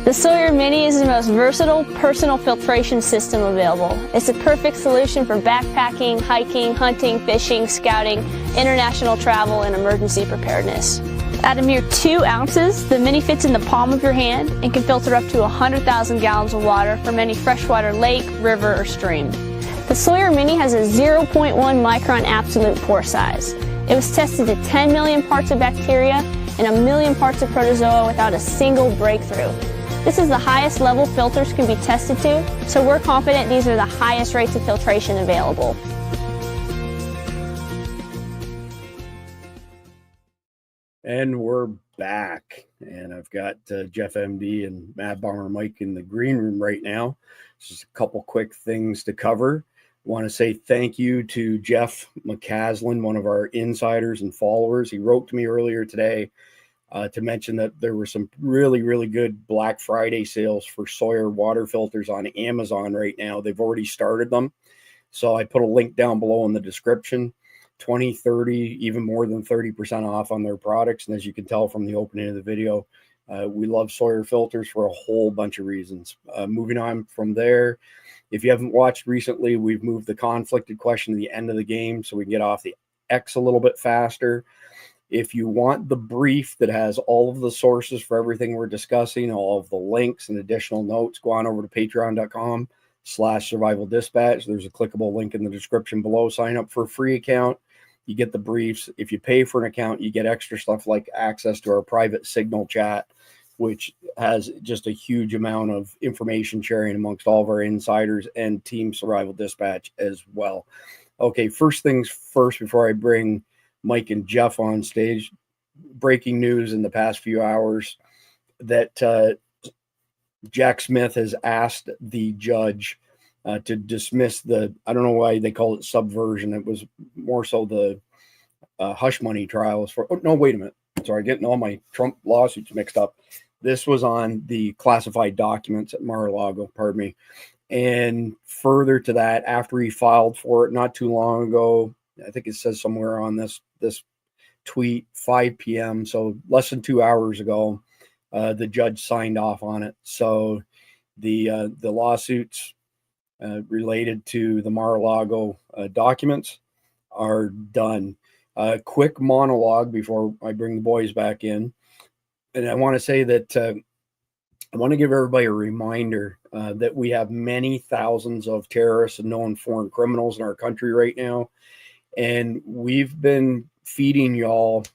The Sawyer Mini is the most versatile personal filtration system available. It's a perfect solution for backpacking, hiking, hunting, fishing, scouting, international travel, and emergency preparedness. At a mere 2 ounces, the Mini fits in the palm of your hand and can filter up to 100,000 gallons of water from any freshwater lake, river, or stream. The Sawyer Mini has a 0.1 micron absolute pore size. It was tested to 10 million parts of bacteria and 1 million parts of protozoa without a single breakthrough. This is the highest level filters can be tested to, so we're confident these are the highest rates of filtration available. And we're back, and I've got Jeff MD and Mad Bomber Mike in the green room right now. Just a couple quick things to cover. Want to say thank you to Jeff McCaslin, one of our insiders and followers. He wrote to me earlier today to mention that there were some really good Black Friday sales for Sawyer water filters on Amazon right now. They've already started them. So I put a link down below in the description. 20, 30, even more than 30% off on their products. And as you can tell from the opening of the video, we love Sawyer filters for a whole bunch of reasons. Moving on from there, if you haven't watched recently, we've moved the conflicted question to the end of the game so we can get off the X a little bit faster. If you want the brief that has all of the sources for everything we're discussing, all of the links and additional notes, go on over to patreon.com/survival dispatch. There's a clickable link in the description below. Sign up for a free account. You get the briefs. If you pay for an account, you get extra stuff like access to our private Signal chat, which has just a huge amount of information sharing amongst all of our insiders and Team Survival Dispatch as well. Okay, first things first, before I bring Mike and Jeff on stage, breaking news in the past few hours that Jack Smith has asked the judge to dismiss the, I don't know why they call it subversion. It was more so the hush money trials for, oh, no, wait a minute. Sorry, getting all my Trump lawsuits mixed up. This was on the classified documents at Mar-a-Lago, pardon me. And further to that, after he filed for it not too long ago, I think it says somewhere on this tweet, 5 p.m., so less than 2 hours ago, the judge signed off on it. So the lawsuits related to the Mar-a-Lago documents are done. Quick monologue before I bring the boys back in. And I want to say that I want to give everybody a reminder that we have many thousands of terrorists and known foreign criminals in our country right now. And we've been feeding y'all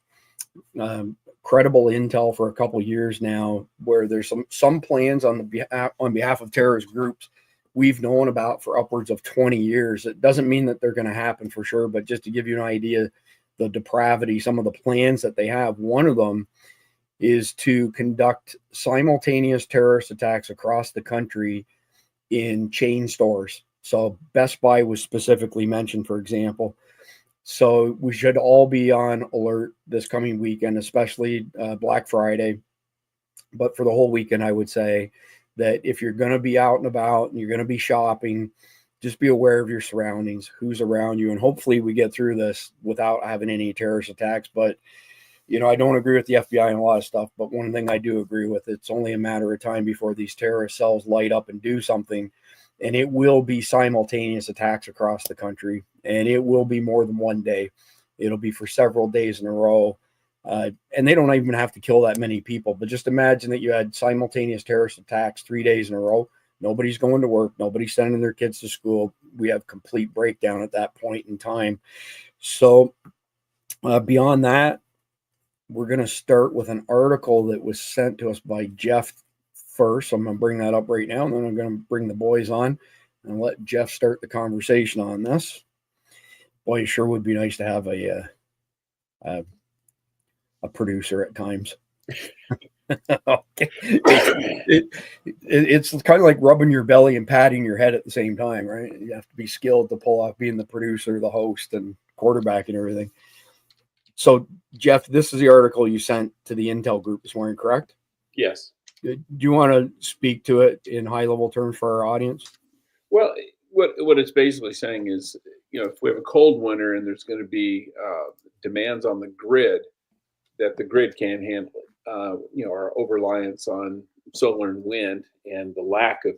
credible intel for a couple of years now, where there's some plans on behalf of terrorist groups we've known about for upwards of 20 years. It doesn't mean that they're going to happen for sure, but just to give you an idea, the depravity, some of the plans that they have, one of them is to conduct simultaneous terrorist attacks across the country in chain stores. So Best Buy was specifically mentioned, for example. So we should all be on alert this coming weekend, especially Black Friday. But for the whole weekend, I would say that if you're going to be out and about and you're going to be shopping, just be aware of your surroundings, who's around you. And hopefully we get through this without having any terrorist attacks. But, you know, I don't agree with the FBI on a lot of stuff. But one thing I do agree with, it's only a matter of time before these terrorist cells light up and do something. And it will be simultaneous attacks across the country. And it will be more than one day. It'll be for several days in a row. And they don't even have to kill that many people. But just imagine that you had simultaneous terrorist attacks 3 days in a row. Nobody's going to work. Nobody's sending their kids to school. We have complete breakdown at that point in time. So beyond that, we're going to start with an article that was sent to us by Jeff first. I'm going to bring that up right now, and then I'm going to bring the boys on and let Jeff start the conversation on this. Boy, it sure would be nice to have a producer at times. Okay. It's kind of like rubbing your belly and patting your head at the same time, right? You have to be skilled to pull off being the producer, the host, and quarterback and everything. So, Jeff, this is the article you sent to the Intel group this morning, correct? Yes. Do you want to speak to it in high-level terms for our audience? Well, what it's basically saying is, you know, if we have a cold winter and there's going to be demands on the grid that the grid can't handle it, you know, our over-reliance on, solar and wind, and the lack of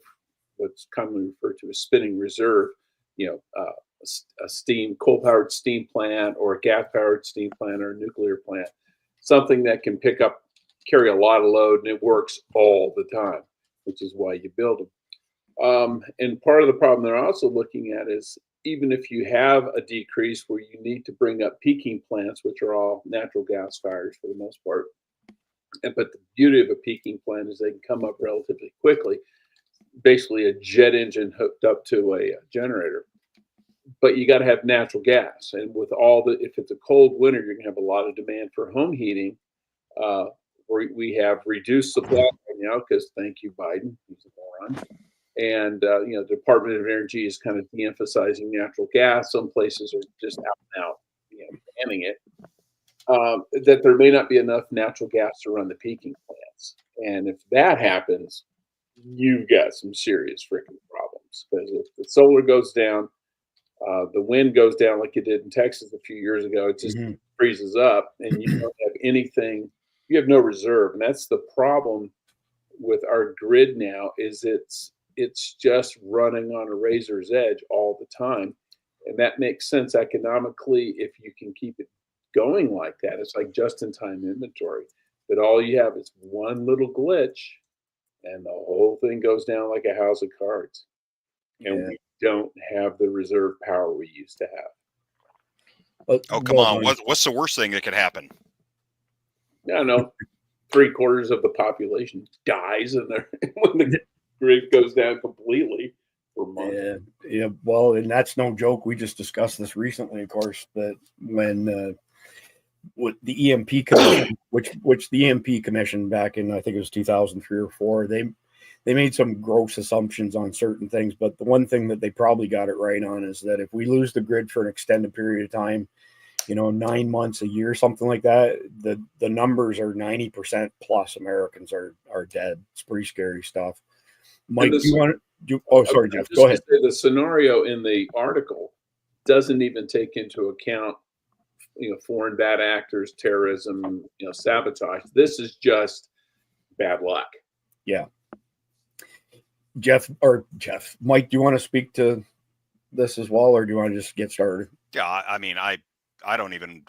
what's commonly referred to as spinning reserve, a steam, coal-powered steam plant or a gas-powered steam plant or a nuclear plant, something that can carry a lot of load, and it works all the time, which is why you build them. And part of the problem they're also looking at is even if you have a decrease where you need to bring up peaking plants, which are all natural gas fires for the most part, but the beauty of a peaking plant is they can come up relatively quickly, basically a jet engine hooked up to a generator. But you got to have natural gas, and with if it's a cold winter, you're going to have a lot of demand for home heating. We have reduced supply right now because thank you, Biden, he's a moron. And the Department of Energy is kind of de-emphasizing natural gas. Some places are just out and out, banning it. That there may not be enough natural gas to run the peaking plants, and if that happens, you've got some serious freaking problems, because if the solar goes down, the wind goes down like it did in Texas a few years ago, it just freezes up, and you don't have anything. You have no reserve, and that's the problem with our grid now. Is it's just running on a razor's edge all the time, and that makes sense economically if you can keep it going like that. It's like just-in-time inventory, but all you have is one little glitch, and the whole thing goes down like a house of cards. And we don't have the reserve power we used to have. Oh, come on. What's the worst thing that could happen? I don't know. 3/4 of the population dies when the grid goes down completely for months. Yeah. Well, and that's no joke. We just discussed this recently, of course, that when with the EMP commission, which the EMP commission back in, I think it was 2003 or 4, they made some gross assumptions on certain things, but the one thing that they probably got it right on is that if we lose the grid for an extended period of time, 9 months, a year, something like that, the numbers are 90% plus Americans are dead. It's pretty scary stuff. Mike, do you want to? Oh, sorry, Jeff. Go ahead. The scenario in the article doesn't even take into account, foreign bad actors, terrorism, sabotage. This is just bad luck. Yeah. Mike, do you want to speak to this as well, or do you want to just get started? Yeah, I mean, I don't even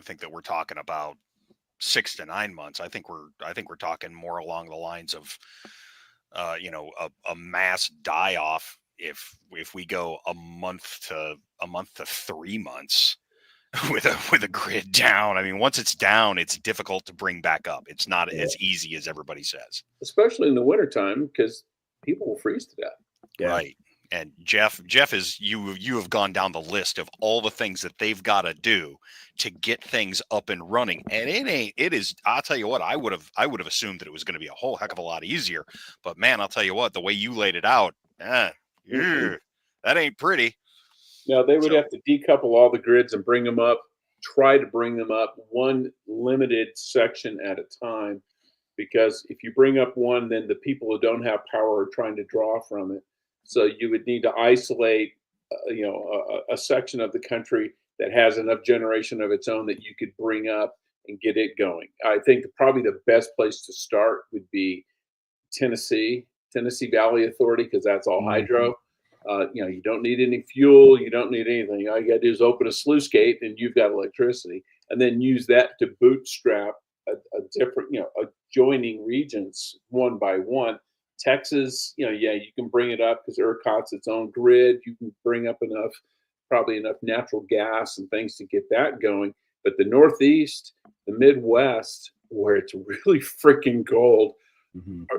think that we're talking about 6 to 9 months. I think we're talking more along the lines of, a mass die off if we go a month to 3 months with a grid down. I mean, once it's down, it's difficult to bring back up. It's not as easy as everybody says, especially in the wintertime, because people will freeze to death. Yeah. Right. And Jeff is you have gone down the list of all the things that they've got to do to get things up and running. And it is, I'll tell you what, I would have assumed that it was going to be a whole heck of a lot easier, but man, I'll tell you what, the way you laid it out, that ain't pretty. Now they would have to decouple all the grids and try to bring them up one limited section at a time, because if you bring up one, then the people who don't have power are trying to draw from it. So you would need to isolate, a section of the country that has enough generation of its own that you could bring up and get it going. I think probably the best place to start would be Tennessee Valley Authority, because that's all hydro. You don't need any fuel. You don't need anything. All you got to do is open a sluice gate and you've got electricity, and then use that to bootstrap a different, adjoining regions one by one. Texas, you can bring it up because ERCOT's its own grid. You can bring up probably enough natural gas and things to get that going. But the Northeast, the Midwest, where it's really freaking cold,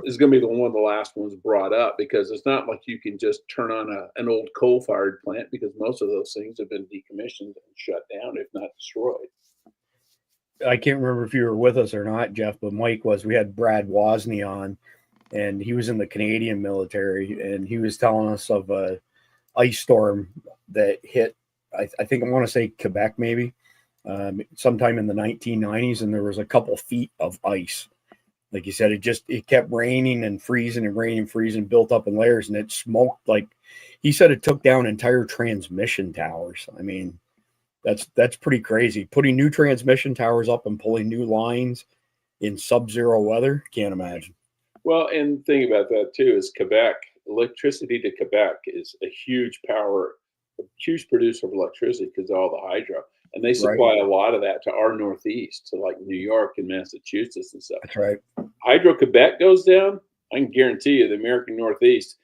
is going to be one of the last ones brought up, because it's not like you can just turn on an old coal-fired plant, because most of those things have been decommissioned and shut down, if not destroyed. I can't remember if you were with us or not, Jeff, but Mike was. We had Brad Wozni on, and he was in the Canadian military, and he was telling us of a ice storm that hit, I think I want to say Quebec, maybe, sometime in the 1990s, and there was a couple feet of ice. Like you said, it kept raining and freezing and raining and freezing, built up in layers, and it smoked. Like he said, it took down entire transmission towers. I mean, that's pretty crazy. Putting new transmission towers up and pulling new lines in sub-zero weather, can't imagine. Well, and the thing about that too is Quebec, electricity to Quebec is a huge huge producer of electricity because of all the hydro. And they Right. supply a lot of that to our Northeast, to like New York and Massachusetts and stuff. That's right. Hydro Quebec goes down, I can guarantee you the American Northeast,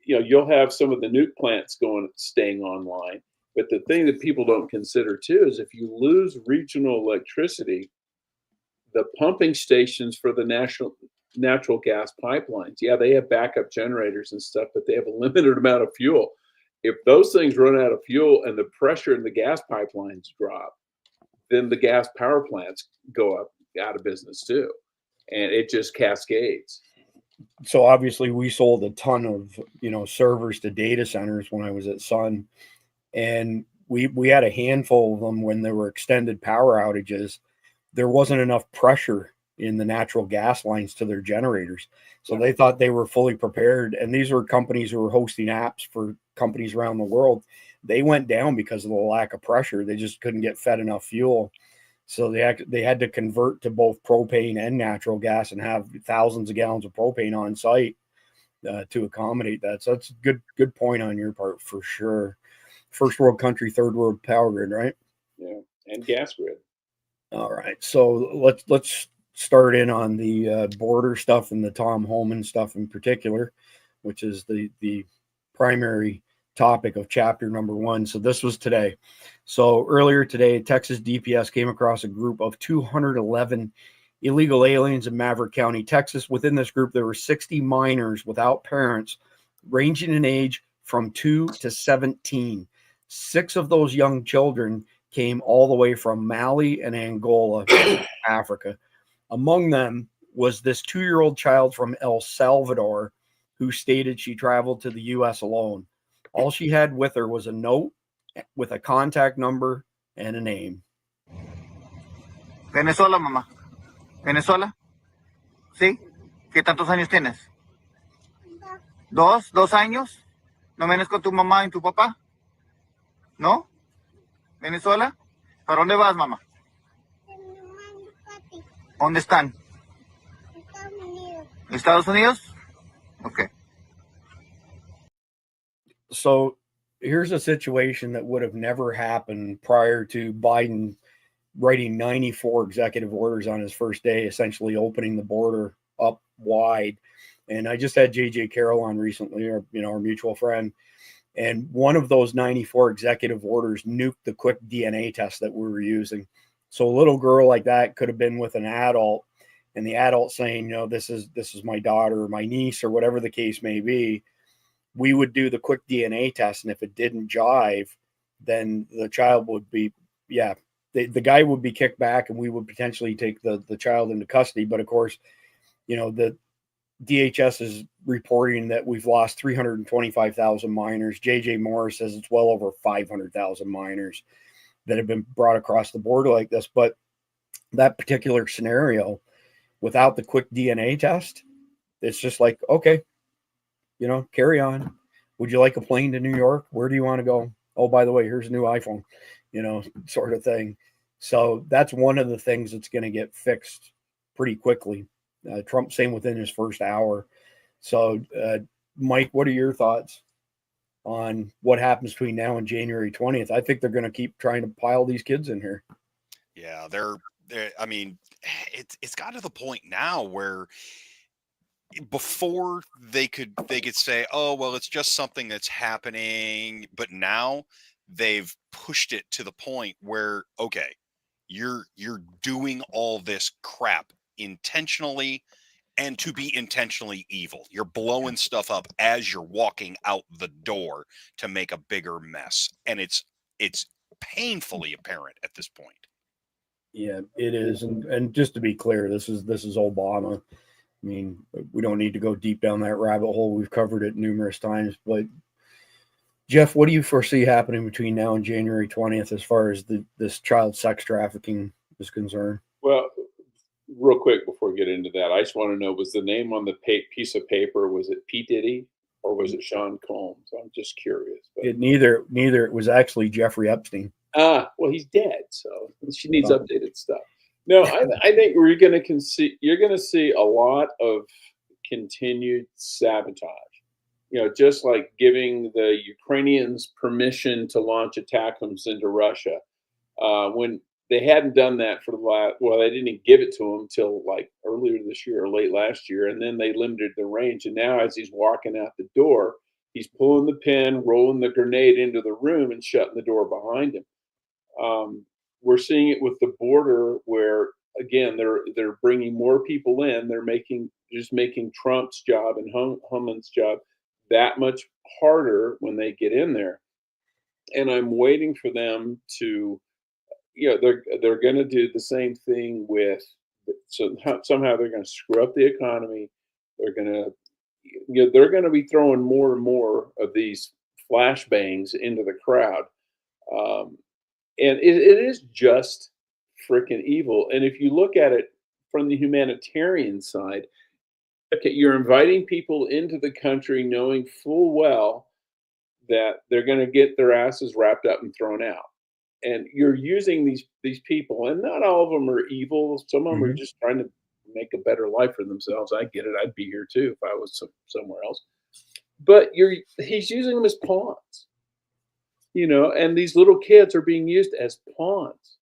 you'll have some of the nuke plants staying online. But the thing that people don't consider too is if you lose regional electricity, the pumping stations for the natural gas pipelines, yeah, they have backup generators and stuff, but they have a limited amount of fuel. If those things run out of fuel and the pressure in the gas pipelines drop, then the gas power plants go out of business too. And it just cascades. So obviously we sold a ton of, servers to data centers when I was at Sun, and we had a handful of them when there were extended power outages. There wasn't enough pressure in the natural gas lines to their generators. So they thought they were fully prepared. And these were companies who were hosting apps for companies around the world. They went down because of the lack of pressure. They just couldn't get fed enough fuel. So they had to convert to both propane and natural gas and have thousands of gallons of propane on site to accommodate that. So that's a good point on your part for sure. First world country, third world power grid, right? Yeah, and gas grid. All right, so let's start in on the border stuff and the Tom Homan stuff in particular, which is the primary topic of chapter number 1. So this was today. So earlier today, Texas DPS came across a group of 211 illegal aliens in Maverick County, Texas. Within this group, there were 60 minors without parents, ranging in age from 2 to 17. 6 of those young children came all the way from Mali and Angola, Africa. Among them was this 2-year-old child from El Salvador who stated she traveled to the U.S. alone. All she had with her was a note with a contact number and a name. Venezuela, mamá. Venezuela. ¿Sí? ¿Qué tantos años tienes? 2 años. ¿No vienes con tu mamá y tu papá? ¿No? ¿Venezuela? ¿Para dónde vas, mamá? ¿Dónde están? ¿Estados Unidos? Okay. So here's a situation that would have never happened prior to Biden writing 94 executive orders on his first day, essentially opening the border up wide. And I just had JJ Carroll on recently, our mutual friend. And one of those 94 executive orders nuked the quick DNA test that we were using. So a little girl like that could have been with an adult, and the adult saying, this is my daughter or my niece or whatever the case may be. We would do the quick DNA test, and if it didn't jive, then the child would be, the guy would be kicked back, and we would potentially take the child into custody. But of course, the DHS is reporting that we've lost 325,000 minors. JJ Morris says it's well over 500,000 minors that have been brought across the border like this. But that particular scenario, without the quick DNA test, it's just like, okay, carry on. Would you like a plane to New York? Where do you want to go? Oh, by the way, here's a new iPhone, sort of thing. So that's one of the things that's going to get fixed pretty quickly. Trump saying within his first hour. So, Mike, what are your thoughts on what happens between now and January 20th? I think they're going to keep trying to pile these kids in here. Yeah, they're I mean, it's got to the point now where before they could say, oh, well, it's just something that's happening. But now they've pushed it to the point where, okay, you're doing all this crap intentionally and to be intentionally evil. You're blowing stuff up as you're walking out the door to make a bigger mess. And it's painfully apparent at this point. Yeah, it is. And just to be clear, this is Obama. I mean, we don't need to go deep down that rabbit hole. We've covered it numerous times. But Jeff, what do you foresee happening between now and January 20th as far as this child sex trafficking is concerned? Well, real quick before we get into that, I just want to know, was the name on the piece of paper, was it P. Diddy or was it Sean Combs? I'm just curious. But... Neither. It was actually Jeffrey Epstein. Well, he's dead, so she needs updated stuff. No, I think you're going to see a lot of continued sabotage. Just like giving the Ukrainians permission to launch ATACMS into Russia, when they hadn't done that for the last, well, they didn't give it to him till like earlier this year or late last year, and then they limited the range. And now, as he's walking out the door, he's pulling the pin, rolling the grenade into the room, and shutting the door behind him. We're seeing it with the border, where again they're bringing more people in. They're making Trump's job and Homan's job that much harder when they get in there. And I'm waiting for them to, they're going to do the same thing with. So somehow they're going to screw up the economy. They're going to, they're going to be throwing more and more of these flashbangs into the crowd. And it is just freaking evil. And if you look at it from the humanitarian side, okay, you're inviting people into the country knowing full well that they're going to get their asses wrapped up and thrown out. And you're using these people, and not all of them are evil. Some of them are just trying to make a better life for themselves. I get it. I'd be here too if I was somewhere else. But he's using them as pawns, and these little kids are being used as pawns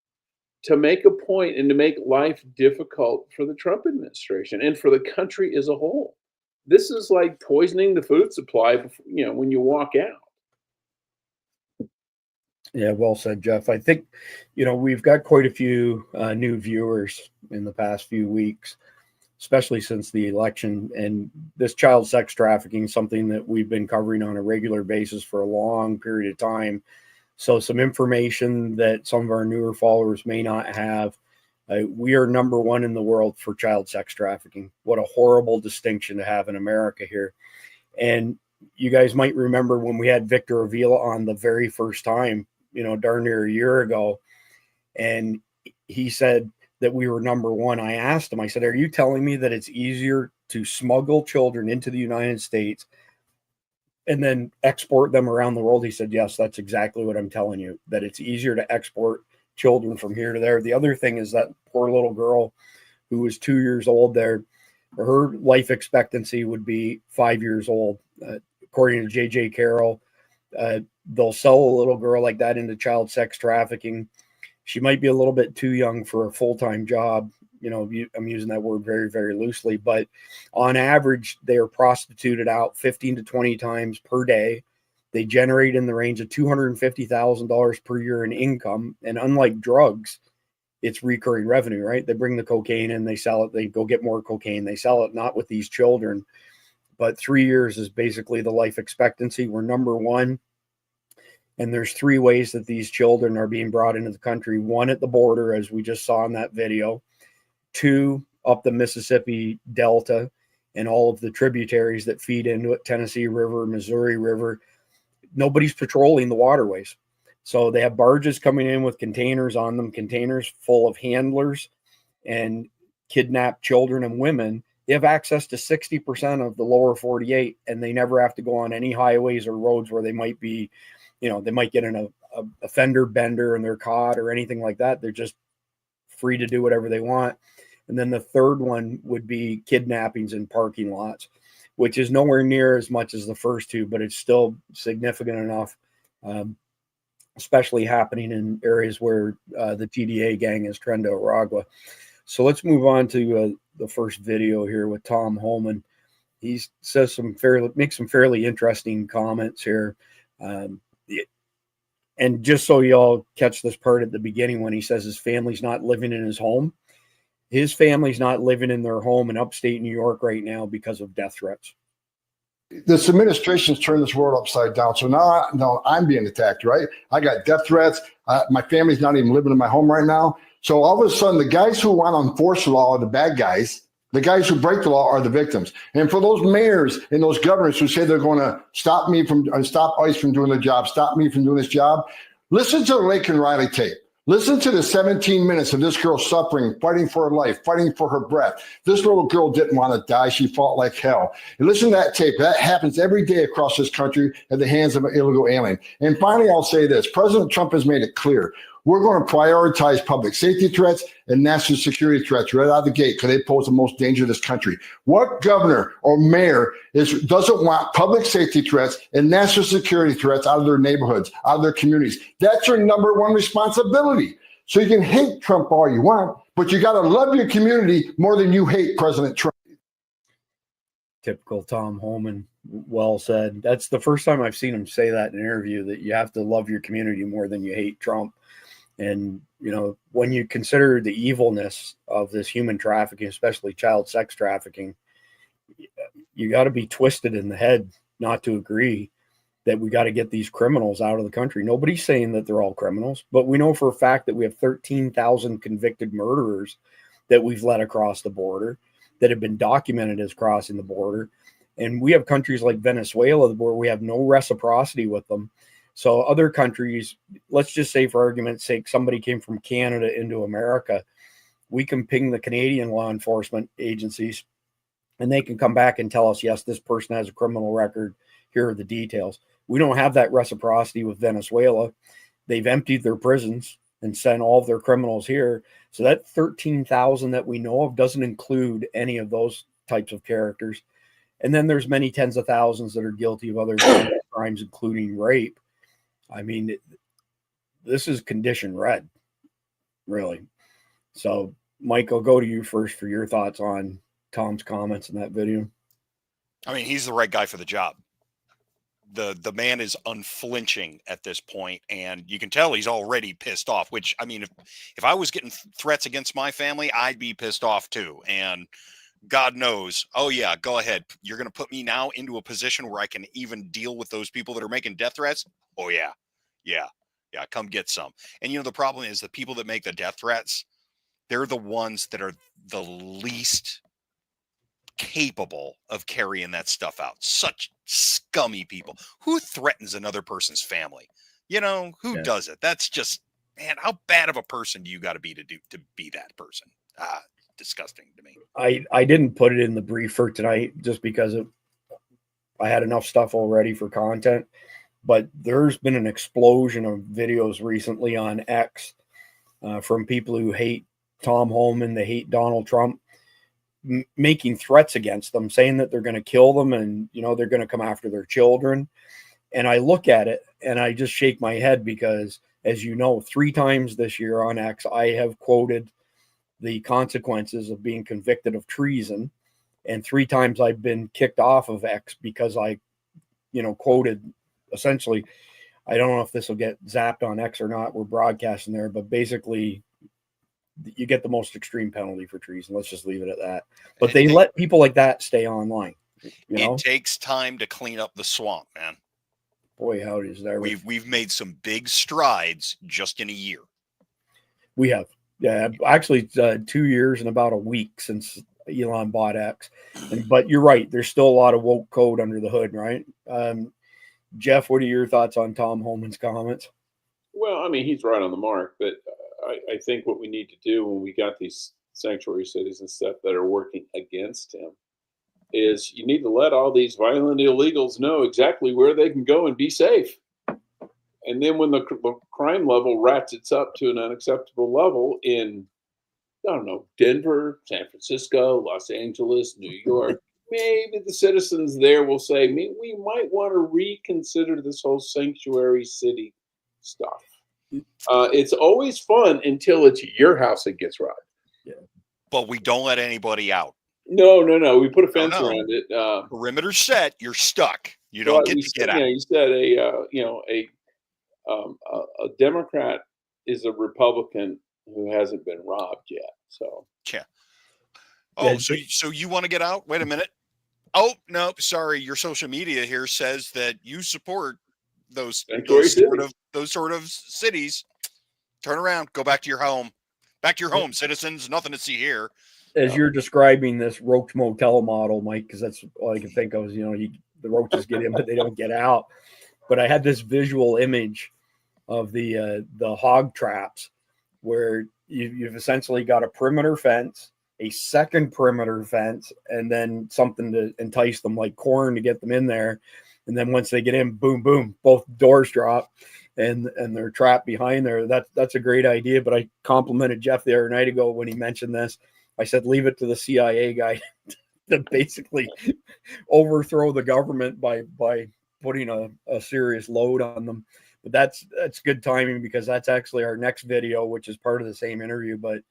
to make a point and to make life difficult for the Trump administration and for the country as a whole. This is like poisoning the food supply before, when you walk out. Yeah, well said, Jeff. I think, we've got quite a few new viewers in the past few weeks, especially since the election. And this child sex trafficking is something that we've been covering on a regular basis for a long period of time. So some information that some of our newer followers may not have. We are number one in the world for child sex trafficking. What a horrible distinction to have in America here. And you guys might remember when we had Victor Avila on the very first time, darn near a year ago. And he said that we were number one. I asked him, I said, are you telling me that it's easier to smuggle children into the United States and then export them around the world? He said, yes, that's exactly what I'm telling you, that it's easier to export children from here to there. The other thing is that poor little girl who was 2 years old there, her life expectancy would be 5 years old. According to J.J. Carroll, they'll sell a little girl like that into child sex trafficking. She might be a little bit too young for a full-time job. I'm using that word very, very loosely, but on average, they are prostituted out 15 to 20 times per day. They generate in the range of $250,000 per year in income. And unlike drugs, it's recurring revenue, right? They bring the cocaine in, they sell it, they go get more cocaine, they sell it, not with these children. But 3 years is basically the life expectancy. We're number one. And there's three ways that these children are being brought into the country. One, at the border, as we just saw in that video. Two, up the Mississippi Delta and all of the tributaries that feed into it, Tennessee River, Missouri River. Nobody's patrolling the waterways. So they have barges coming in with containers on them, containers full of handlers and kidnapped children and women. They have access to 60% of the lower 48, and they never have to go on any highways or roads where they might be, they might get in a fender bender and they're caught or anything like that. They're just free to do whatever they want. And then the third one would be kidnappings in parking lots, which is nowhere near as much as the first two, but it's still significant enough, especially happening in areas where the TDA gang is Tren de Aragua. So let's move on to the first video here with Tom Homan. He says makes some fairly interesting comments here. And just so y'all catch this part at the beginning, when he says his family's not living in his home, his family's not living in their home in upstate New York right now because of death threats. This administration's turned this world upside down. So now I'm being attacked, right? I got death threats. My family's not even living in my home right now. So all of a sudden, the guys who want to enforce the law are the bad guys. The guys who break the law are the victims. And for those mayors and those governors who say they're going to stop ICE from doing the job, stop me from doing this job, listen to the Laken Riley tape. Listen to the 17 minutes of this girl suffering, fighting for her life, fighting for her breath. This little girl didn't want to die. She fought like hell. And listen to that tape. That happens every day across this country at the hands of an illegal alien. And finally, I'll say this. President Trump has made it clear. We're going to prioritize public safety threats and national security threats right out of the gate because they pose the most danger to this country. What governor or mayor doesn't want public safety threats and national security threats out of their neighborhoods, out of their communities? That's your number one responsibility. So you can hate Trump all you want, but you got to love your community more than you hate President Trump. Typical Tom Homan. Well said. That's the first time I've seen him say that in an interview, that you have to love your community more than you hate Trump. And, you know, when you consider the evilness of this human trafficking, especially child sex trafficking, you got to be twisted in the head not to agree that we got to get these criminals out of the country. Nobody's saying that they're all criminals, but we know for a fact that we have 13,000 convicted murderers that we've let across the border, that have been documented as crossing the border. And we have countries like Venezuela where we have no reciprocity with them. So other countries, let's just say for argument's sake, somebody came from Canada into America, we can ping the Canadian law enforcement agencies and they can come back and tell us, yes, this person has a criminal record. Here are the details. We don't have that reciprocity with Venezuela. They've emptied their prisons and sent all of their criminals here. So that 13,000 that we know of doesn't include any of those types of characters. And then there's many tens of thousands that are guilty of other crimes, including rape. I mean, this is condition red, really. So, Mike, I'll go to you first for your thoughts on Tom's comments in that video. I mean, he's the right guy for the job. The man is unflinching at this point, and you can tell he's already pissed off, which, I mean, if I was getting threats against my family, I'd be pissed off too. And God knows, oh yeah, go ahead. You're going to put me now into a position where I can even deal with those people that are making death threats. Oh yeah. Come get some. And you know, the problem is the people that make the death threats, they're the ones that are the least capable of carrying that stuff out. Such scummy people. Who threatens another person's family? You know, who does it? That's just, man, how bad of a person do you got to be be that person? Disgusting to me. I didn't put it in the brief for tonight just because I had enough stuff already for content, but there's been an explosion of videos recently on X from people who hate Tom Homan, they hate Donald Trump, making threats against them, saying that they're going to kill them and, you know, they're going to come after their children. And I look at it and I just shake my head because, as you know, 3 times this year on X, I have quoted the consequences of being convicted of treason. And 3 times I've been kicked off of X because I, you know, quoted essentially, I don't know if this will get zapped on X or not. We're broadcasting there, but basically you get the most extreme penalty for treason. Let's just leave it at that. But they let people like that stay online. You know? It takes time to clean up the swamp, man. Boy, howdy is there. We've made some big strides just in a year. We have. Yeah, actually 2 years and about a week since Elon bought X. But you're right. There's still a lot of woke code under the hood, right? Jeff, what are your thoughts on Tom Homan's comments? Well, I mean, he's right on the mark, but I think what we need to do when we got these sanctuary cities and stuff that are working against him is you need to let all these violent illegals know exactly where they can go and be safe. And then when the crime level ratchets up to an unacceptable level in, I don't know, Denver, San Francisco, Los Angeles, New York, maybe the citizens there will say, we might want to reconsider this whole sanctuary city stuff. It's always fun until it's your house that gets robbed. Yeah. But we don't let anybody out. No. We put a fence around it. Perimeter set. You're stuck. You don't get to get out. You said a Democrat is a Republican who hasn't been robbed yet. So yeah. Oh, so you want to get out? Wait a minute. Oh no, sorry. Your social media here says that you support those sort of cities. Turn around. Go back to your home. Back to your home, citizens. Nothing to see here. As you're describing this Roach Motel model, Mike, because that's all I can think of is, you know, the roaches get in, but they don't get out. But I had this visual image of the hog traps where you've essentially got a perimeter fence, a second perimeter fence, and then something to entice them like corn to get them in there. And then once they get in, boom, boom, both doors drop. and they're trapped behind there. That's a great idea. But I complimented Jeff the other night ago when he mentioned this. I said, leave it to the CIA guy to basically overthrow the government by putting a serious load on them. But that's good timing, because that's actually our next video, which is part of the same interview. But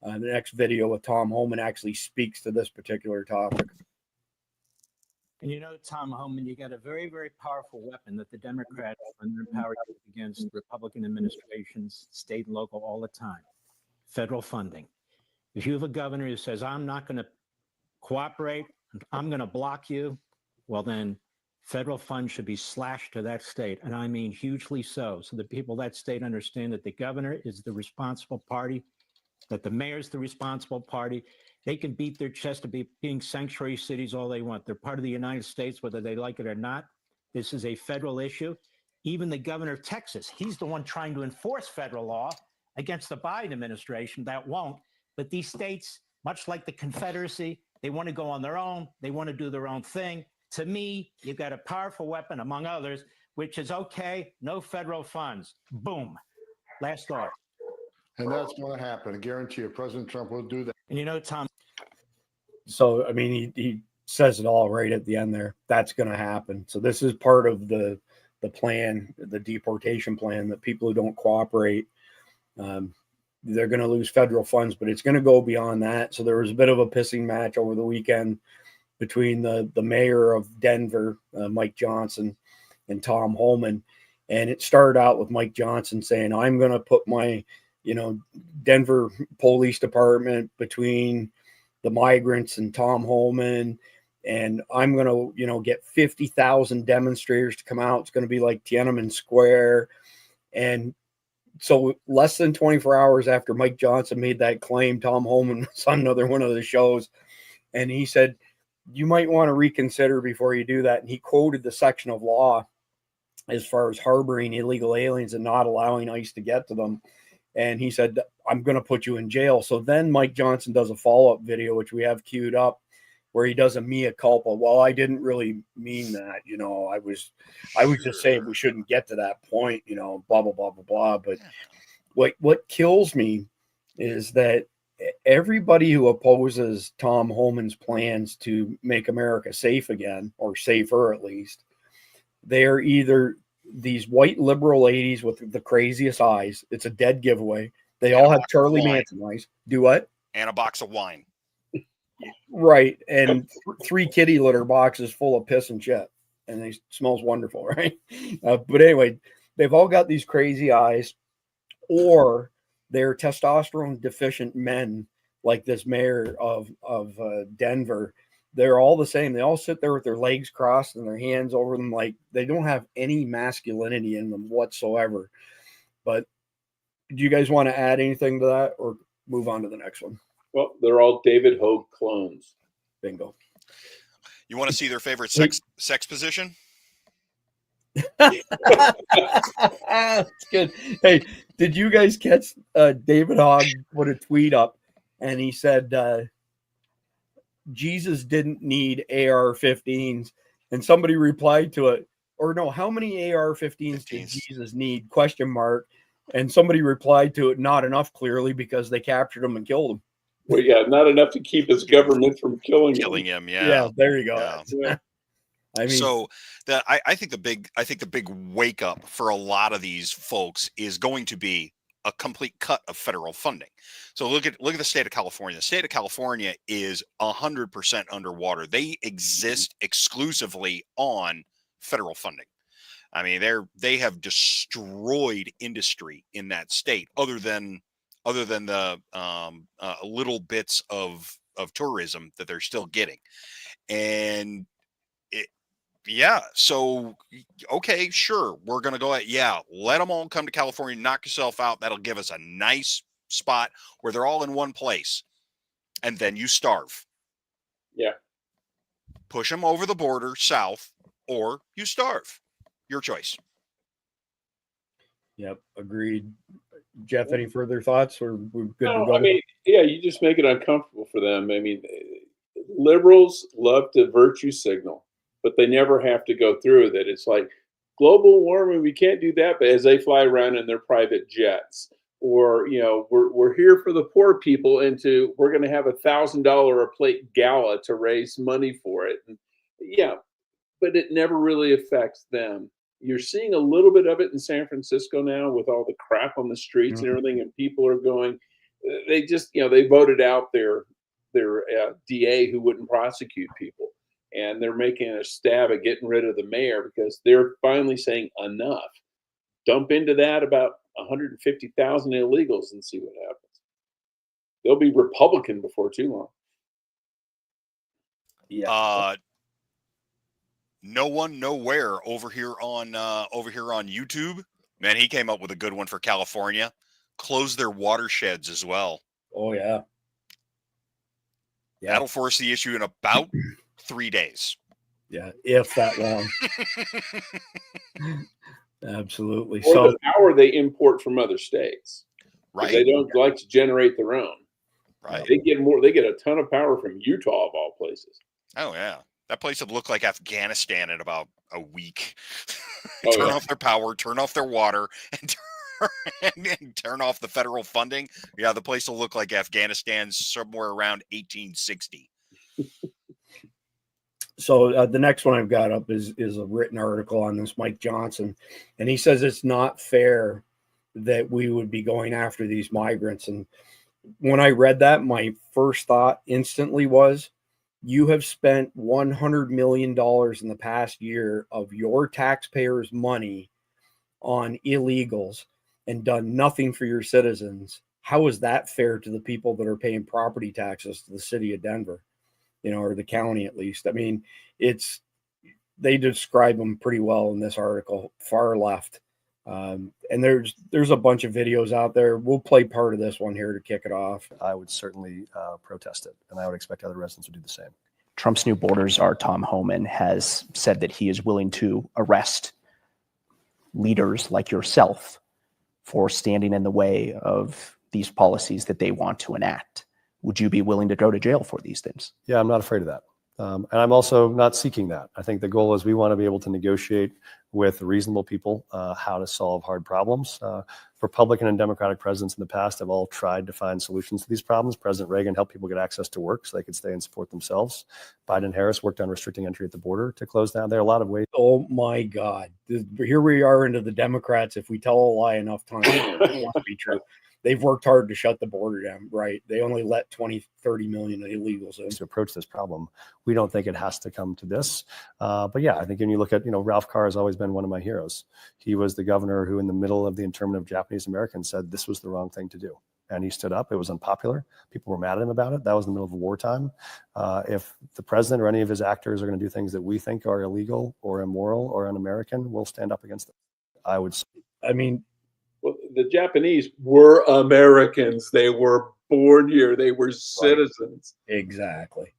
the next video with Tom Homan actually speaks to this particular topic. And Tom Homan, you got a very, very powerful weapon that the Democrats are empowered against Republican administrations, state and local, all the time: federal funding. If you have a governor who says, I'm not going to cooperate, I'm going to block you, well, then federal funds should be slashed to that state. And I mean hugely so the people of that state understand that the governor is the responsible party, that the mayor is the responsible party. They can beat their chest to being sanctuary cities all they want. They're part of the United States, whether they like it or not. This is a federal issue. Even the governor of Texas, he's the one trying to enforce federal law against the Biden administration. That won't. But these states, much like the Confederacy, they want to go on their own. They want to do their own thing. To me, you've got a powerful weapon, among others, which is okay, no federal funds. Boom. Last thought. And that's going to happen. I guarantee you, President Trump will do that. And Tom. So, I mean, he says it all right at the end there. That's going to happen. So this is part of the plan, the deportation plan, that people who don't cooperate, they're going to lose federal funds, but it's going to go beyond that. So there was a bit of a pissing match over the weekend between the mayor of Denver, Mike Johnson, and Tom Homan. And it started out with Mike Johnson saying, I'm going to put my, Denver Police Department between the migrants and Tom Homan, and I'm going to, get 50,000 demonstrators to come out. It's going to be like Tiananmen Square. And so less than 24 hours after Mike Johnson made that claim, Tom Homan was on another one of the shows, and he said, you might want to reconsider before you do that. And he quoted the section of law as far as harboring illegal aliens and not allowing ICE to get to them. And he said, I'm going to put you in jail. So then Mike Johnson does a follow-up video, which we have queued up, where he does a mea culpa. Well, I didn't really mean that, I was just saying we shouldn't get to that point, blah, blah, blah, blah, blah. But what kills me is that everybody who opposes Tom Homan's plans to make America safe again, or safer at least, they're either these white liberal ladies with the craziest eyes. It's a dead giveaway. They all have Charlie Manson eyes. Do what? And a box of wine. Right. And 3 kitty litter boxes full of piss and shit. And they smells wonderful, right? But anyway, they've all got these crazy eyes, or they're testosterone deficient men like this mayor of Denver. They're all the same. They all sit there with their legs crossed and their hands over them, like they don't have any masculinity in them whatsoever. But do you guys want to add anything to that, or move on to the next one? Well, they're all David Hogue clones. Bingo. You want to see their favorite sex position? That's good. Hey, did you guys catch David Hogg put a tweet up, and he said Jesus didn't need AR-15s, and somebody replied to it, or no, how many AR-15s did Jesus need? ? And somebody replied to it, not enough, clearly, because they captured him and killed him. Well, yeah, not enough to keep his government from killing him. Yeah. Yeah, there you go. Yeah. I mean, so I think the big wake up for a lot of these folks is going to be a complete cut of federal funding. So look at the state of California. The state of California is 100% underwater. They exist exclusively on federal funding. I mean, they have destroyed industry in that state, other than the little bits of tourism that they're still getting. And so, okay, sure, we're going to go at, let them all come to California, knock yourself out. That'll give us a nice spot where they're all in one place. And then you starve. Yeah. Push them over the border south, or you starve. Your choice. Yep, agreed. Jeff, any further thoughts, or we're good to go? I mean, you just make it uncomfortable for them. I mean, liberals love to virtue signal, but they never have to go through that. It's like global warming, we can't do that. But as they fly around in their private jets, or we're here for the poor people, and we're going to have $1,000 a plate gala to raise money for it. And yeah, but it never really affects them. You're seeing a little bit of it in San Francisco now with all the crap on the streets and everything, and people are going. They just they voted out their DA who wouldn't prosecute people. And they're making a stab at getting rid of the mayor because they're finally saying enough. Dump into that about 150,000 illegals and see what happens. They'll be Republican before too long. Yeah. No One Nowhere over here on YouTube. Man, he came up with a good one for California. Close their watersheds as well. Oh yeah. That'll force the issue in about 3 days. Yeah, if that long. Absolutely. Or So the power they import from other states. Right. They don't like to generate their own. Right. They get a ton of power from Utah of all places. Oh yeah. That place would look like Afghanistan in about a week. Oh, turn yeah. off their power, turn off their water, and turn off the federal funding. Yeah, the place will look like Afghanistan somewhere around 1860. So the next one I've got up is a written article on this Mike Johnson, and he says it's not fair that we would be going after these migrants. And when I read that, my first thought instantly was, you have spent $100 million in the past year of your taxpayers' money on illegals and done nothing for your citizens. How is that fair to the people that are paying property taxes to the city of Denver? Or the county at least. I mean, they describe them pretty well in this article, far left. And there's a bunch of videos out there. We'll play part of this one here to kick it off. I would certainly protest it, and I would expect other residents to do the same. Trump's new border czar, Tom Homan, has said that he is willing to arrest leaders like yourself for standing in the way of these policies that they want to enact. Would you be willing to go to jail for these things? Yeah, I'm not afraid of that. And I'm also not seeking that. I think the goal is we want to be able to negotiate with reasonable people how to solve hard problems. Republican and Democratic presidents in the past have all tried to find solutions to these problems. President Reagan helped people get access to work so they could stay and support themselves. Biden and Harris worked on restricting entry at the border to close down. There are a lot of ways. Oh my God. Here we are into the Democrats. If we tell a lie enough times, it must be true. They've worked hard to shut the border down, right? They only let 20, 30 million illegals in. To approach this problem, we don't think it has to come to this. But yeah, I think when you look at, Ralph Carr has always been one of my heroes. He was the governor who in the middle of the internment of Japanese Americans said this was the wrong thing to do. And he stood up. It was unpopular. People were mad at him about it. That was in the middle of wartime. If the president or any of his actors are going to do things that we think are illegal or immoral or un-American, we'll stand up against them. Well, the Japanese were Americans. They were born here. They were citizens. Right. Exactly.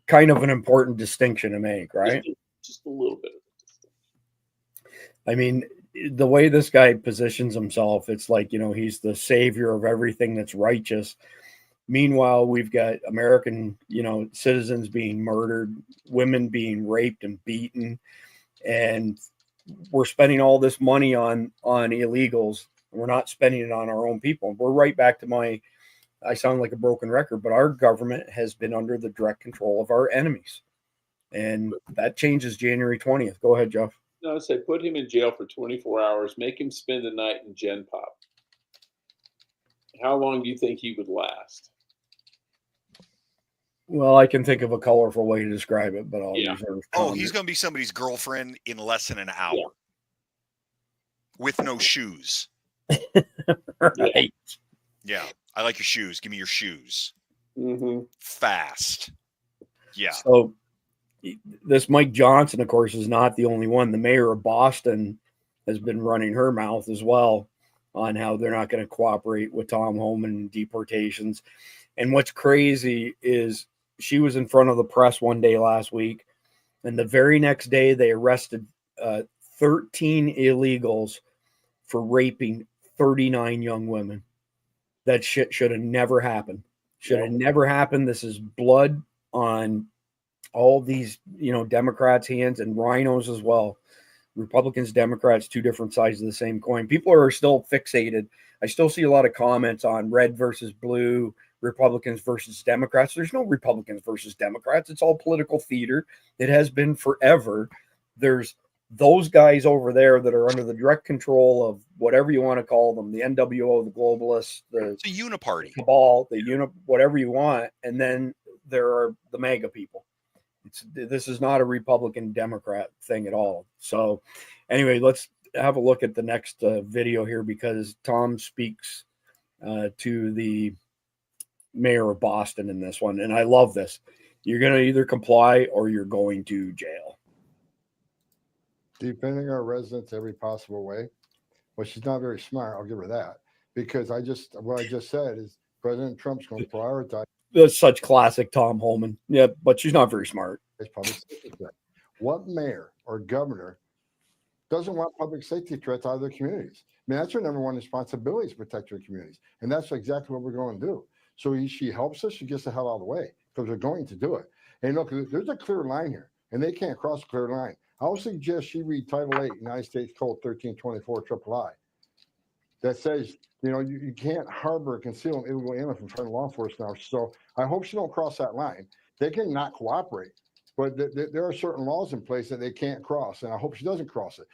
Kind of an important distinction to make, right? Just a little bit of a distinction. I mean, the way this guy positions himself, it's like, he's the savior of everything that's righteous. Meanwhile, we've got American, citizens being murdered, women being raped and beaten, and we're spending all this money on illegals. We're not spending it on our own people. We're right back to I sound like a broken record, but our government has been under the direct control of our enemies. And that changes January 20th. Go ahead, Jeff. No, I say put him in jail for 24 hours, make him spend the night in Gen Pop. How long do you think he would last? Well, I can think of a colorful way to describe it, but I'll reserve comment. Oh, he's going to be somebody's girlfriend in less than an hour with no shoes. Right. Yeah. I like your shoes. Give me your shoes. Mm-hmm. Fast. Yeah. So this Mike Johnson, of course, is not the only one. The mayor of Boston has been running her mouth as well on how they're not going to cooperate with Tom Homan and deportations. And what's crazy is she was in front of the press one day last week, and the very next day they arrested 13 illegals for raping 39 young women. That shit should have never happened. Should have never happened. This is blood on all these, Democrats' hands and rhinos as well. Republicans, Democrats, two different sides of the same coin. People are still fixated. I still see a lot of comments on red versus blue, Republicans versus Democrats. There's no Republicans versus Democrats. It's all political theater. It has been forever. There's those guys over there that are under the direct control of whatever you want to call them, the NWO, the globalists, It's a uniparty. cabal, whatever you want. And then there are the MAGA people. This is not a Republican Democrat thing at all. So anyway, let's have a look at the next video here, because Tom speaks to the mayor of Boston in this one. And I love this. You're going to either comply or you're going to jail. Defending our residents every possible way. Well, she's not very smart. I'll give her that, because what I just said is President Trump's going to prioritize. That's such classic Tom Homan. Yeah, but she's not very smart. Public safety threat. What mayor or governor doesn't want public safety threats out of their communities? I mean, that's her number one responsibility, is protect their communities. And that's exactly what we're going to do. So she helps us, she gets the hell out of the way, because we're going to do it. And look, there's a clear line here, and they can't cross a clear line. I would suggest she read Title 8, United States Code 1324 III, that says, you can't harbor or conceal an illegal alien from front of law enforcement officers. So I hope she don't cross that line. They can not cooperate, but there are certain laws in place that they can't cross, and I hope she doesn't cross it.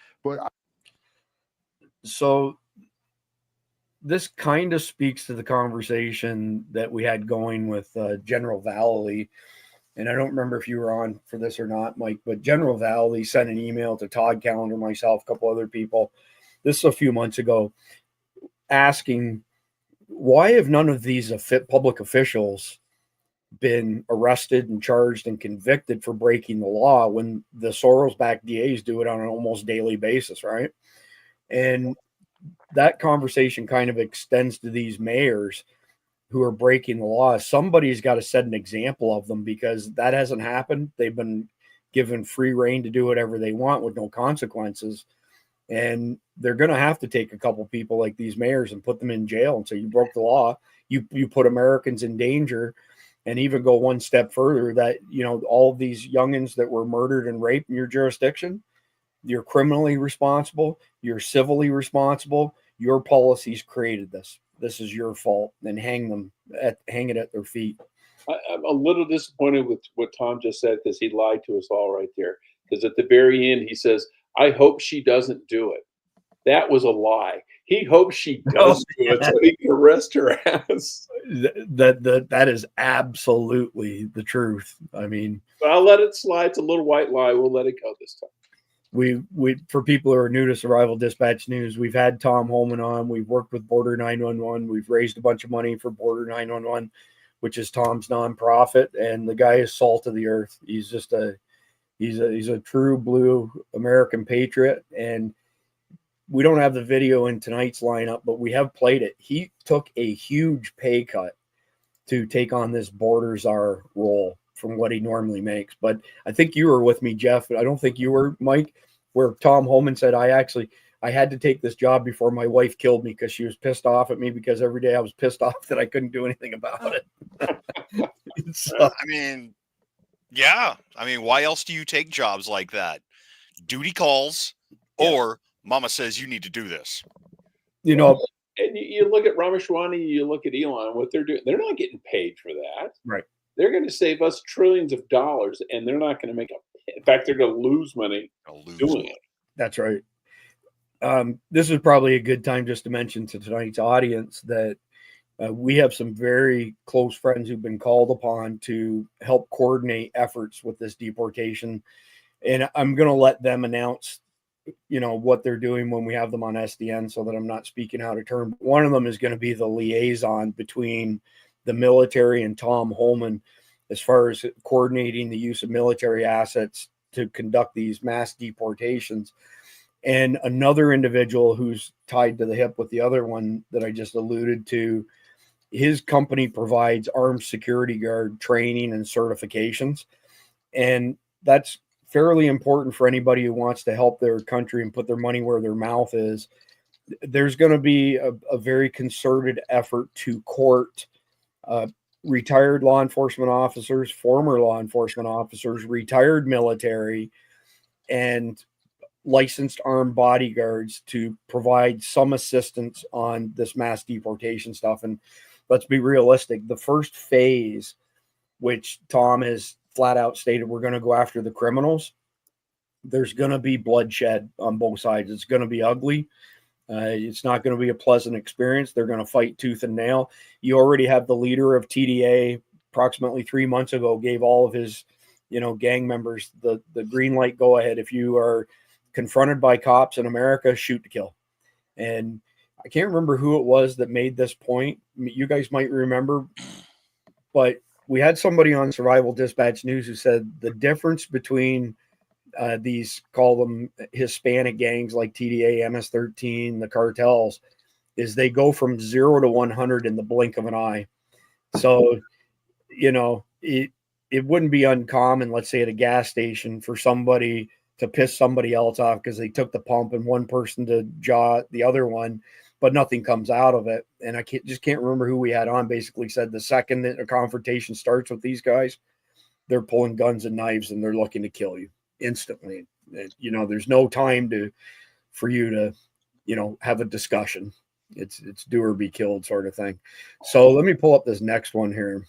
So this kind of speaks to the conversation that we had going with General Valley. And I don't remember if you were on for this or not, Mike, but General Valley sent an email to Todd Callender, myself, a couple other people. This is a few months ago, asking, why have none of these public officials been arrested and charged and convicted for breaking the law when the Soros-backed DAs do it on an almost daily basis, right? And that conversation kind of extends to these mayors who are breaking the law. Somebody's got to set an example of them, because that hasn't happened. They've been given free reign to do whatever they want with no consequences. And they're going to have to take a couple people like these mayors and put them in jail and say, you broke the law. You put Americans in danger. And even go one step further, that, all of these youngins that were murdered and raped in your jurisdiction, you're criminally responsible. You're civilly responsible. Your policies created this. This is your fault. And hang it at their feet. I'm a little disappointed with what Tom just said, because he lied to us all right there. Because at the very end, he says, I hope she doesn't do it. That was a lie. He hopes she does do it so he can arrest her ass. That is absolutely the truth. I mean, but I'll let it slide. It's a little white lie. We'll let it go this time. We for people who are new to Survival Dispatch News, we've had Tom Homan on. We've worked with Border 911. We've raised a bunch of money for Border 911, which is Tom's nonprofit. And the guy is salt of the earth. He's just he's a true blue American patriot. And we don't have the video in tonight's lineup, but we have played it. He took a huge pay cut to take on this border czar role from what he normally makes. But I think you were with me, Jeff. I don't think you were, Mike, where Tom Homan said, I had to take this job before my wife killed me, because she was pissed off at me, because every day I was pissed off that I couldn't do anything about it. So, yeah. Why else do you take jobs like that? Duty calls, or mama says you need to do this. And you look at Ramaswamy, you look at Elon, what they're doing. They're not getting paid for that. Right. They're going to save us trillions of dollars, and they're not going to make in fact, they're going to lose money doing it. That's right. This is probably a good time just to mention to tonight's audience that we have some very close friends who've been called upon to help coordinate efforts with this deportation. And I'm going to let them announce, what they're doing when we have them on SDN, so that I'm not speaking out of turn. One of them is going to be the liaison between the military and Tom Homan, as far as coordinating the use of military assets to conduct these mass deportations. And another individual who's tied to the hip with the other one that I just alluded to, his company provides armed security guard training and certifications. And that's fairly important for anybody who wants to help their country and put their money where their mouth is. There's going to be a very concerted effort to court retired law enforcement officers, former law enforcement officers, retired military, and licensed armed bodyguards to provide some assistance on this mass deportation stuff. And let's be realistic, the first phase, which Tom has flat out stated, we're going to go after the criminals. There's going to be bloodshed on both sides. It's going to be ugly. It's not going to be a pleasant experience. They're going to fight tooth and nail. You already have the leader of TDA approximately 3 months ago gave all of his, gang members the green light, go ahead. If you are confronted by cops in America, shoot to kill. And I can't remember who it was that made this point. You guys might remember, but we had somebody on Survival Dispatch News who said the difference between these, call them Hispanic gangs like TDA, MS-13, the cartels, is they go from 0 to 100 in the blink of an eye. So, it wouldn't be uncommon, let's say at a gas station, for somebody to piss somebody else off because they took the pump and one person to jaw the other one, but nothing comes out of it. And I just can't remember who we had on, basically said the second that a confrontation starts with these guys, they're pulling guns and knives and they're looking to kill you instantly. There's no time for you to, have a discussion. It's do or be killed sort of thing. So let me pull up this next one here.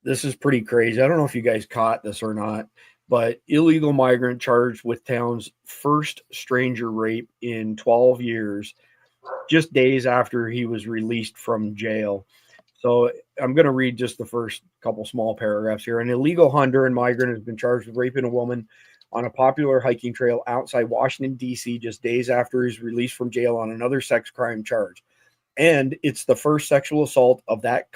This is pretty crazy. I don't know if you guys caught this or not, but illegal migrant charged with town's first stranger rape in 12 years, just days after he was released from jail. So I'm going to read just the first couple small paragraphs here. An illegal Honduran migrant has been charged with raping a woman on a popular hiking trail outside Washington, D.C., just days after he's released from jail on another sex crime charge. And it's the first sexual assault of that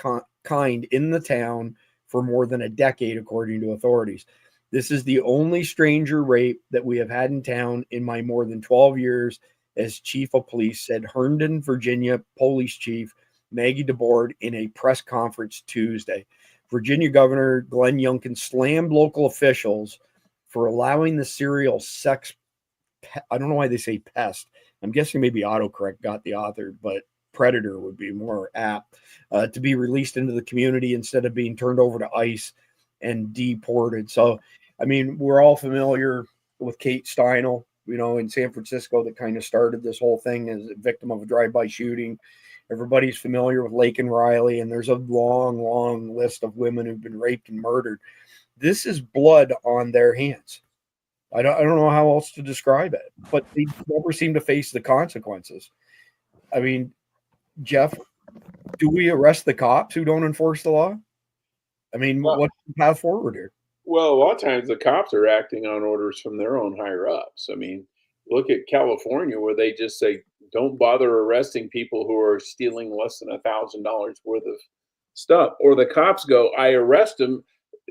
kind in the town for more than a decade, according to authorities. This is the only stranger rape that we have had in town in my more than 12 years as chief of police, said Herndon, Virginia police chief Maggie DeBoard in a press conference Tuesday. Virginia Governor Glenn Youngkin slammed local officials for allowing the serial sex, I don't know why they say pest. I'm guessing maybe autocorrect got the author, but predator would be more apt, to be released into the community instead of being turned over to ICE and deported. So, I mean, we're all familiar with Kate Steinle, in San Francisco, that kind of started this whole thing as a victim of a drive-by shooting. Everybody's familiar with Lake and Riley, and there's a long, long list of women who've been raped and murdered. This is blood on their hands. I don't know how else to describe it, but they never seem to face the consequences. I mean, Jeff, do we arrest the cops who don't enforce the law? I mean, what's the path forward here? Well, a lot of times the cops are acting on orders from their own higher ups. I mean, look at California, where they just say, don't bother arresting people who are stealing less than $1,000 worth of stuff. Or the cops go, I arrest them.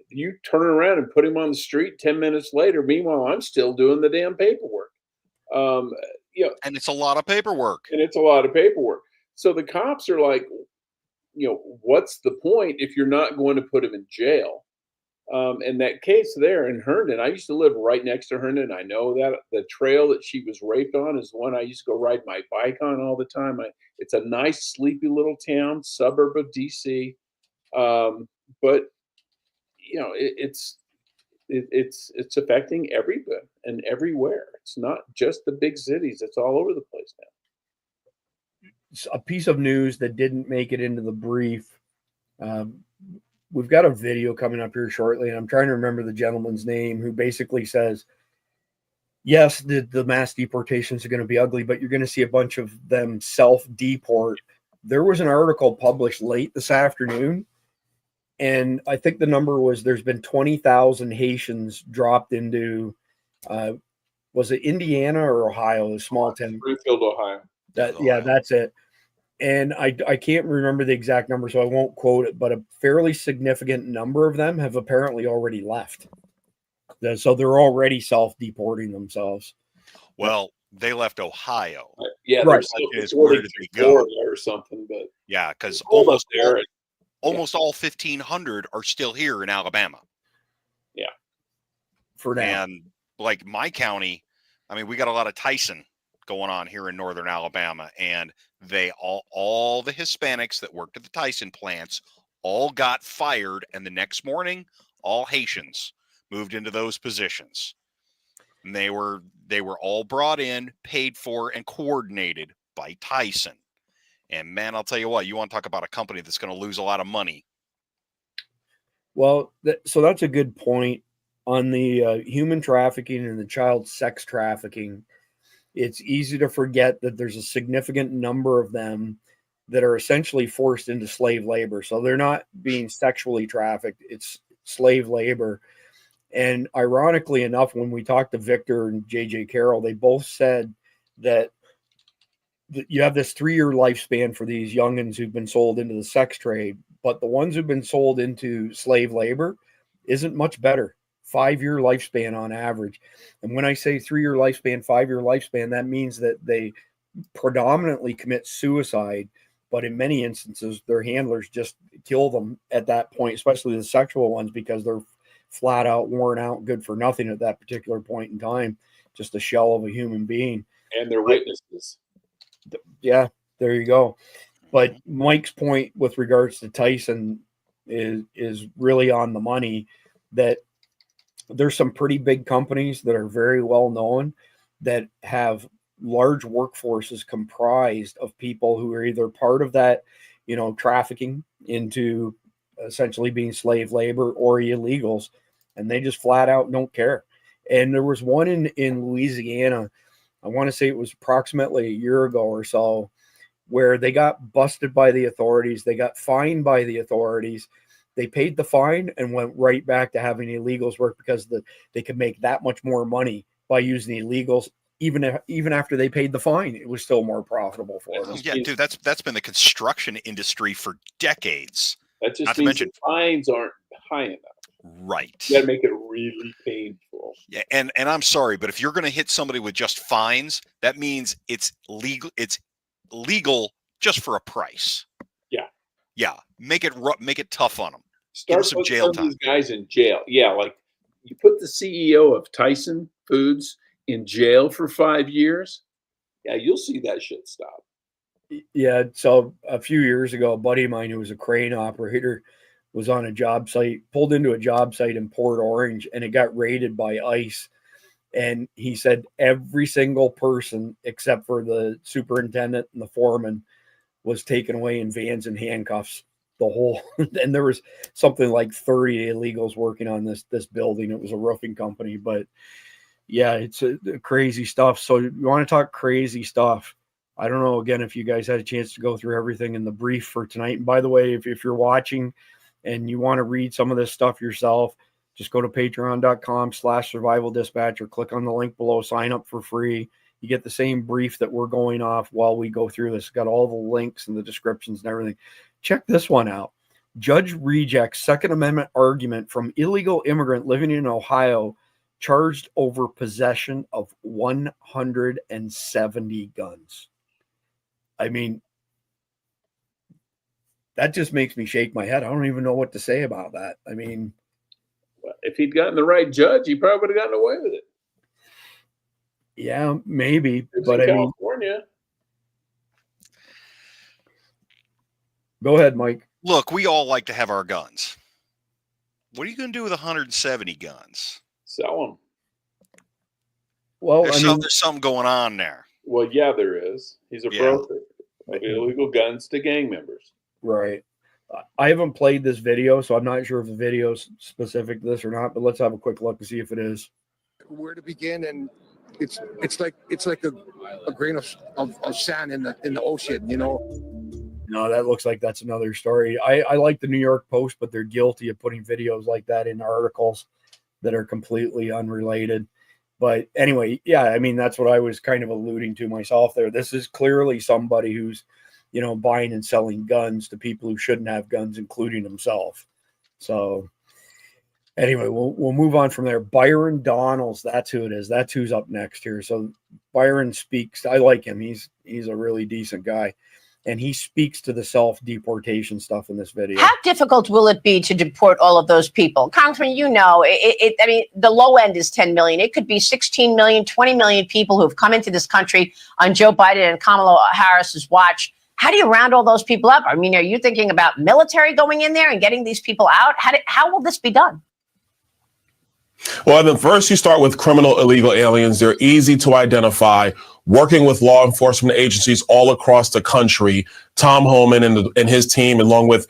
You turn around and put him on the street 10 minutes later. Meanwhile, I'm still doing the damn paperwork. And it's a lot of paperwork. So the cops are like, what's the point if you're not going to put him in jail? And that case there in Herndon, I used to live right next to Herndon. I know that the trail that she was raped on is one I used to go ride my bike on all the time. It's a nice, sleepy little town, suburb of DC. But it's affecting everybody and everywhere. It's not just the big cities. It's all over the place now. A piece of news that didn't make it into the brief. We've got a video coming up here shortly, and I'm trying to remember the gentleman's name, who basically says, yes, the mass deportations are going to be ugly, but you're going to see a bunch of them self-deport. There was an article published late this afternoon, and I think the number was there's been 20,000 Haitians dropped into, was it Indiana or Ohio, a small town? Springfield, Ohio. Yeah, that's it. And I can't remember the exact number, so I won't quote it, but a fairly significant number of them have apparently already left. So they're already self-deporting themselves. Well, they left Ohio. Yeah, right. Where did they go? Or something, but yeah, because almost all 1,500 are still here in Alabama. Yeah, for now. And like my county, I mean, we got a lot of Tyson going on here in northern Alabama, and they all the Hispanics that worked at the Tyson plants all got fired, and the next morning all Haitians moved into those positions. And they were all brought in, paid for, and coordinated by Tyson. And man, I'll tell you what, you want to talk about a company that's going to lose a lot of money. Well, so that's a good point on the human trafficking and the child sex trafficking. It's easy to forget that there's a significant number of them that are essentially forced into slave labor. So they're not being sexually trafficked, it's slave labor. And ironically enough, when we talked to Victor and JJ Carroll, they both said that you have this 3-year lifespan for these youngins who've been sold into the sex trade, but the ones who've been sold into slave labor isn't much better. 5-year lifespan on average. And when I say 3-year lifespan, 5-year lifespan, that means that they predominantly commit suicide, but in many instances, their handlers just kill them at that point, especially the sexual ones, because they're flat out worn out, good for nothing at that particular point in time, just a shell of a human being. And they're witnesses. Yeah, there you go. But Mike's point with regards to Tyson is really on the money, that there's some pretty big companies that are very well known that have large workforces comprised of people who are either part of that, trafficking into essentially being slave labor or illegals, and they just flat out don't care. And there was one in Louisiana, I want to say it was approximately a year ago or so, where they got busted by the authorities. They got fined by the authorities. They paid the fine and went right back to having illegals work because they could make that much more money by using illegals. Even after they paid the fine, it was still more profitable for them. Yeah, dude, that's been the construction industry for decades. That just means the fines aren't high enough. Right. You got to make it really painful. Yeah, and I'm sorry, but if you're going to hit somebody with just fines, that means it's legal. It's legal just for a price. Yeah. Yeah. Make it tough on them. Start some jail time. These guys in jail. Yeah, like you put the CEO of Tyson Foods in jail for 5 years. Yeah, you'll see that shit stop. Yeah. So a few years ago, a buddy of mine who was a crane operator was on a job site, pulled into a job site in Port Orange, and it got raided by ICE. And he said every single person except for the superintendent and the foreman was taken away in vans and handcuffs. And there was something like 30 illegals working on this building. It was a roofing company, but yeah, it's crazy stuff. So you want to talk crazy stuff. I don't know, again, if you guys had a chance to go through everything in the brief for tonight. And by the way, if you're watching and you want to read some of this stuff yourself, just go to patreon.com/survival dispatch or click on the link below, sign up for free. You get the same brief that we're going off while we go through this. It's got all the links and the descriptions and everything. Check this one out. Judge rejects Second Amendment argument from illegal immigrant living in Ohio charged over possession of 170 guns. I mean, that just makes me shake my head. I don't even know what to say about that. I mean, if he'd gotten the right judge, he probably would have gotten away with it. Yeah, maybe. But in California. Go ahead, Mike. Look, we all like to have our guns. What are you going to do with 170 guns? Sell them. Well, there's something going on there. Well, yeah, there is. He's a broker of illegal guns to gang members. Right. I haven't played this video, so I'm not sure if the video is specific to this or not, but let's have a quick look and see if it is. Where to begin, and it's like a grain of sand in the ocean, No, that looks like that's another story. I like the New York Post, but they're guilty of putting videos like that in articles that are completely unrelated. But anyway, yeah, I mean, that's what I was kind of alluding to myself there. This is clearly somebody who's, buying and selling guns to people who shouldn't have guns, including himself. So anyway, we'll move on from there. Byron Donalds, that's who it is. That's who's up next here. So Byron speaks. I like him. He's a really decent guy. And he speaks to the self-deportation stuff in this video. How difficult will it be to deport all of those people? Congressman, I mean, the low end is 10 million. It could be 16 million, 20 million people who have come into this country on Joe Biden and Kamala Harris's watch. How do you round all those people up? I mean, are you thinking about military going in there and getting these people out? How will this be done? Well, then first you start with criminal illegal aliens. They're easy to identify. Working with law enforcement agencies all across the country, Tom Homan and his team, along with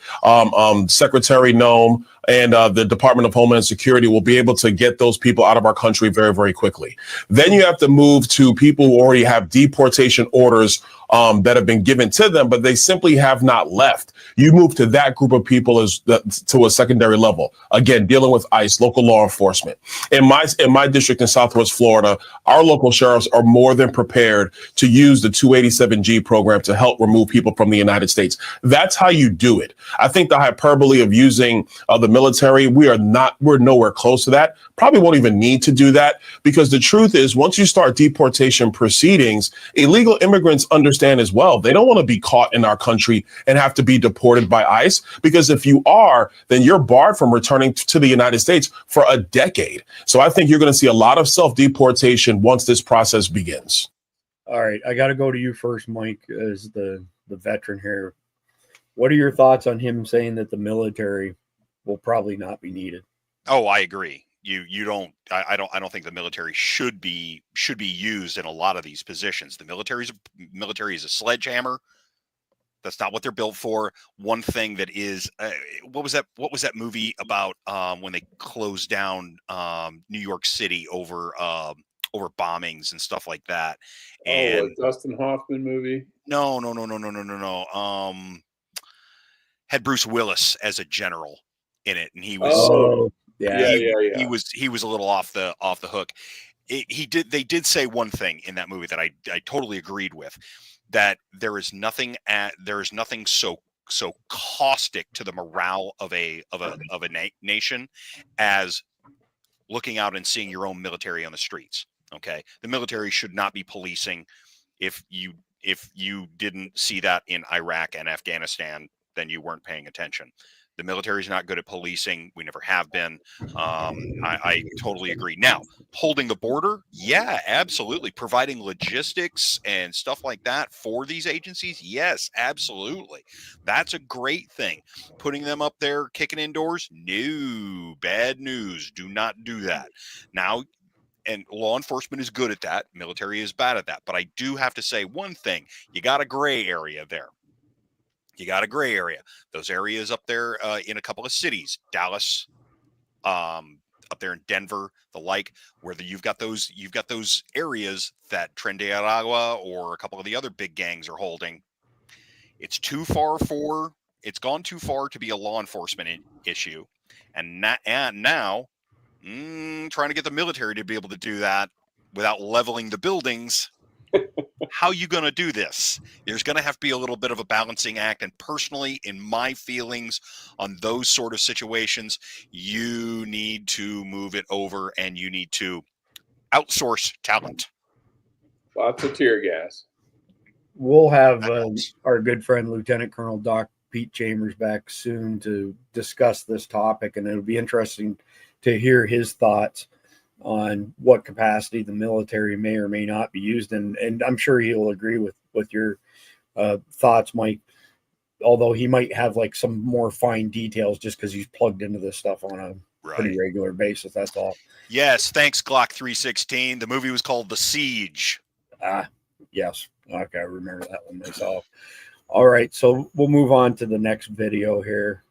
Secretary Noem and the Department of Homeland Security, will be able to get those people out of our country very, very quickly. Then you have to move to people who already have deportation orders that have been given to them, but they simply have not left. You move to that group of people to a secondary level. Again, dealing with ICE, local law enforcement. In my district in Southwest Florida, our local sheriffs are more than prepared to use the 287G program to help remove people from the United States. That's how you do it. I think the hyperbole of using the military, we're nowhere close to that. Probably won't even need to do that, because the truth is, once you start deportation proceedings, illegal immigrants understand as well. They don't want to be caught in our country and have to be deported by ICE, because if you are, then you're barred from returning to the United States for a decade. So I think you're going to see a lot of self-deportation once this process begins. All right, I got to go to you first, Mike, as the veteran here. What are your thoughts on him saying that the military will probably not be needed? Oh, I agree. I don't think the military should be used in a lot of these positions. The military is a sledgehammer. That's not what they're built for. One thing that is, what was that movie about when they closed down New York City over bombings and stuff like that? And a Dustin Hoffman movie? No. Had Bruce Willis as a general in it, and he was he was a little off the hook. They did say one thing in that movie that I totally agreed with, that there is nothing so caustic to the morale of a nation as looking out and seeing your own military on the streets. Okay, the military should not be policing. If you didn't see that in Iraq and Afghanistan, then you weren't paying attention. The military is not good at policing. We never have been. I totally agree. Now, holding the border, yeah, absolutely. Providing logistics and stuff like that for these agencies, yes, absolutely. That's a great thing. Putting them up there, kicking indoors, no, bad news. Do not do that. Now, and law enforcement is good at that. Military is bad at that. But I do have to say one thing. You got a gray area there. You got a gray area. Those areas up there in a couple of cities, Dallas, up there in Denver, the like, where you've got those areas that Tren de Aragua or a couple of the other big gangs are holding. It's gone too far to be a law enforcement issue, and now trying to get the military to be able to do that without leveling the buildings. How you going to do this? There's going to have to be a little bit of a balancing act. And personally, in my feelings on those sort of situations, you need to move it over and you need to outsource talent. Lots of tear gas. We'll have our good friend, Lieutenant Colonel Doc Pete Chambers, back soon to discuss this topic. And it'll be interesting to hear his thoughts on what capacity the military may or may not be used in. And I'm sure he'll agree with your thoughts, Mike, although he might have like some more fine details just because he's plugged into this stuff on a pretty regular basis. That's all. Yes. Thanks, Glock 316. The movie was called The Siege. Yes. Okay. I remember that one myself. All right. So we'll move on to the next video here.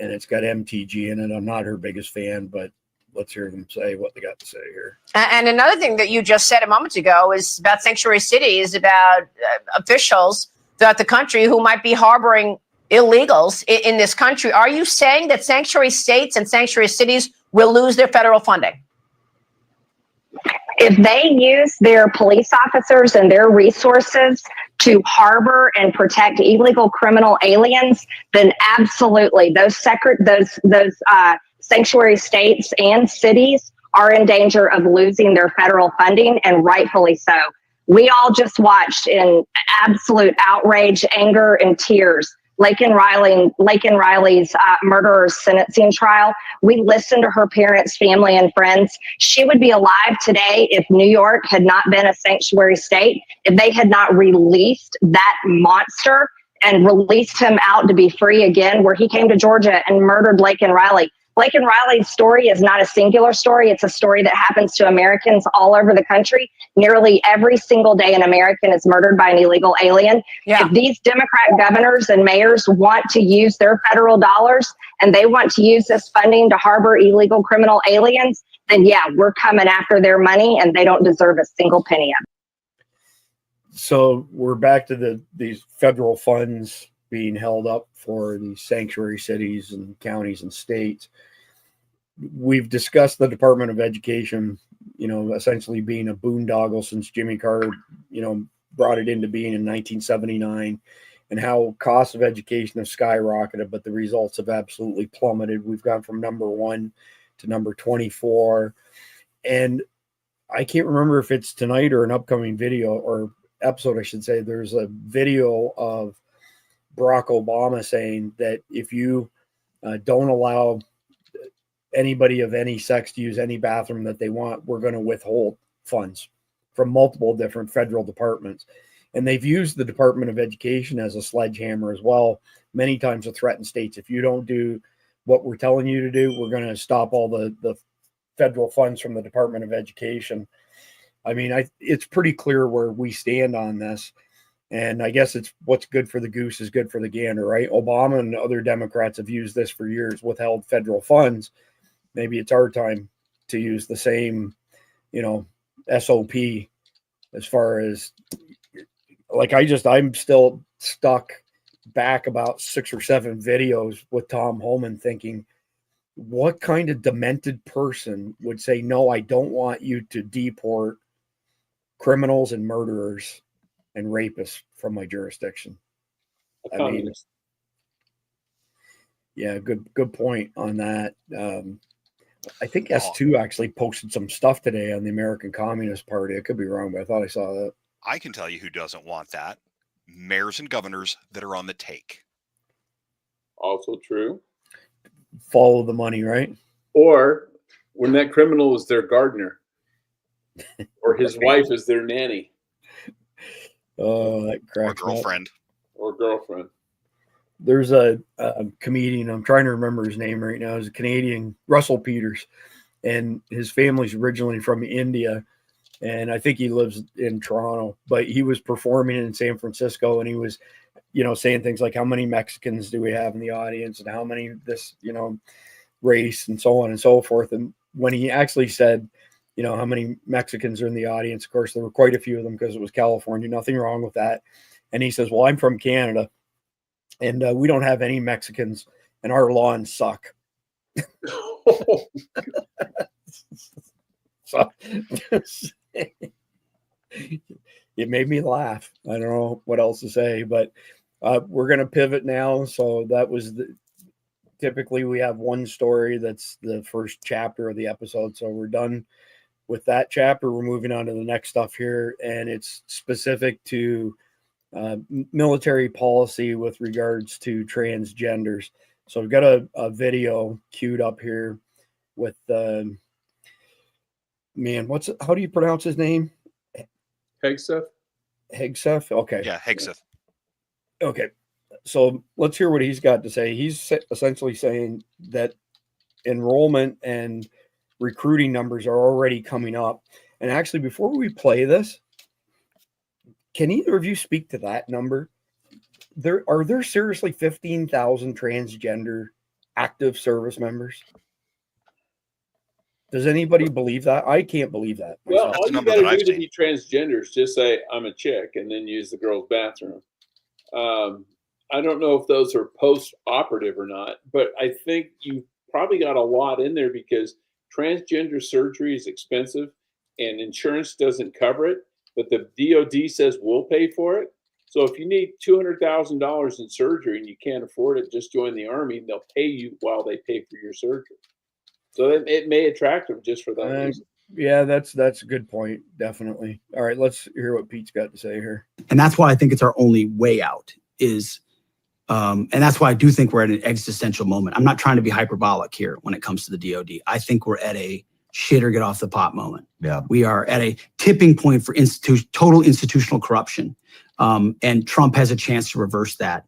And it's got MTG in it. I'm not her biggest fan, but let's hear them say what they got to say here. And another thing that you just said a moment ago is about sanctuary cities, about officials throughout the country who might be harboring illegals in this country. Are you saying that sanctuary states and sanctuary cities will lose their federal funding? If they use their police officers and their resources to harbor and protect illegal criminal aliens, then absolutely those sanctuary states and cities are in danger of losing their federal funding, and rightfully so. We all just watched in absolute outrage, anger, and tears Laken Riley's murderer's sentencing trial. We listened to her parents, family, and friends. She would be alive today if New York had not been a sanctuary state, if they had not released that monster and released him out to be free again, where he came to Georgia and murdered Laken Riley. Blake and Riley's story is not a singular story. It's a story that happens to Americans all over the country. Nearly every single day an American is murdered by an illegal alien. Yeah. If these Democrat governors and mayors want to use their federal dollars and they want to use this funding to harbor illegal criminal aliens, then yeah, we're coming after their money and they don't deserve a single penny of it. So we're back to these federal funds being held up for these sanctuary cities and counties and states. We've discussed the Department of Education, essentially being a boondoggle since Jimmy Carter, brought it into being in 1979, and how costs of education have skyrocketed, but the results have absolutely plummeted. We've gone from number 1 to number 24. And I can't remember if it's tonight or an upcoming video or episode, I should say. There's a video of Barack Obama saying that if you don't allow anybody of any sex to use any bathroom that they want, we're going to withhold funds from multiple different federal departments. And they've used the Department of Education as a sledgehammer as well, many times to threaten states. If you don't do what we're telling you to do, we're going to stop all the federal funds from the Department of Education. I mean, it's pretty clear where we stand on this. And I guess it's what's good for the goose is good for the gander, right? Obama and other Democrats have used this for years, withheld federal funds. Maybe it's our time to use the same, SOP as far as I'm still stuck back about 6 or 7 videos with Tom Homan thinking, what kind of demented person would say, no, I don't want you to deport criminals and murderers and rapists from my jurisdiction? I mean, yeah, good point on that. I think S2 actually posted some stuff today on the American Communist Party. I could be wrong, but I thought I saw that. I can tell you who doesn't want that. Mayors and governors that are on the take. Also true. Follow the money, right? Or when that criminal is their gardener or his wife is their nanny. Oh, that cracks or girlfriend. Or girlfriend. There's a comedian, I'm trying to remember his name right now. He's a Canadian, Russell Peters, and his family's originally from India, and I think he lives in Toronto, but he was performing in San Francisco, and he was, saying things like, how many Mexicans do we have in the audience, and how many this, race, and so on and so forth. And when he actually said, how many Mexicans are in the audience, of course, there were quite a few of them because it was California, nothing wrong with that. And he says, well, I'm from Canada, and we don't have any Mexicans, and our lawns suck. So, it made me laugh. I don't know what else to say, but we're going to pivot now. So that was typically we have one story that's the first chapter of the episode. So we're done with that chapter. We're moving on to the next stuff here, and it's specific to military policy with regards to transgenders. So I've got a video queued up here with how do you pronounce his name? Hegseth. Okay. Yeah, Hegseth. Okay. So let's hear what he's got to say. He's essentially saying that enrollment and recruiting numbers are already coming up. And actually, before we play this, can either of you speak to that number? Are there seriously 15,000 transgender active service members? Does anybody believe that? I can't believe that. Well, all you got to do to be transgender is just say, I'm a chick, and then use the girl's bathroom. I don't know if those are post-operative or not, but I think you probably got a lot in there because transgender surgery is expensive and insurance doesn't cover it, but the DOD says we'll pay for it. So if you need $200,000 in surgery and you can't afford it, just join the Army and they'll pay you while they pay for your surgery. So it may attract them just for that reason. Yeah, that's a good point. Definitely. All right, let's hear what Pete's got to say here. And that's why I think it's our only way out is, and that's why I do think we're at an existential moment. I'm not trying to be hyperbolic here when it comes to the DOD. I think we're at a shit or get off the pot moment. Yeah. We are at a tipping point for total institutional corruption. And Trump has a chance to reverse that.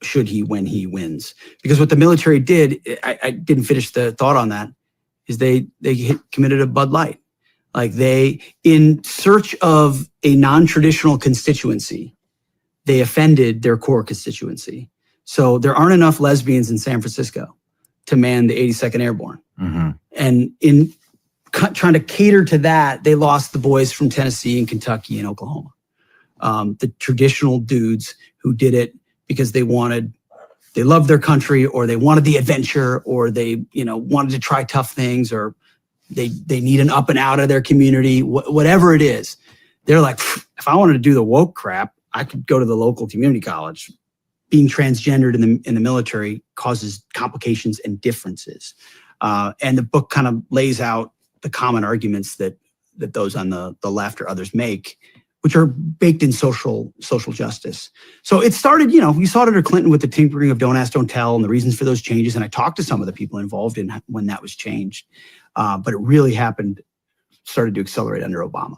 should he when he wins. Because what the military did, I didn't finish the thought on that, is they committed a Bud Light. Like they, in search of a non-traditional constituency, they offended their core constituency. So there aren't enough lesbians in San Francisco to man the 82nd Airborne. And in trying to cater to that, they lost the boys from Tennessee and Kentucky and Oklahoma. The traditional dudes who did it because they loved their country, or they wanted the adventure, or they, wanted to try tough things, or they need an up and out of their community, whatever it is. They're like, if I wanted to do the woke crap, I could go to the local community college. Being transgendered in the military causes complications and differences. And the book kind of lays out the common arguments that those on the left or others make, which are baked in social justice. So it started, you saw it under Clinton with the tinkering of Don't Ask, Don't Tell and the reasons for those changes. And I talked to some of the people involved in when that was changed. But it really started to accelerate under Obama.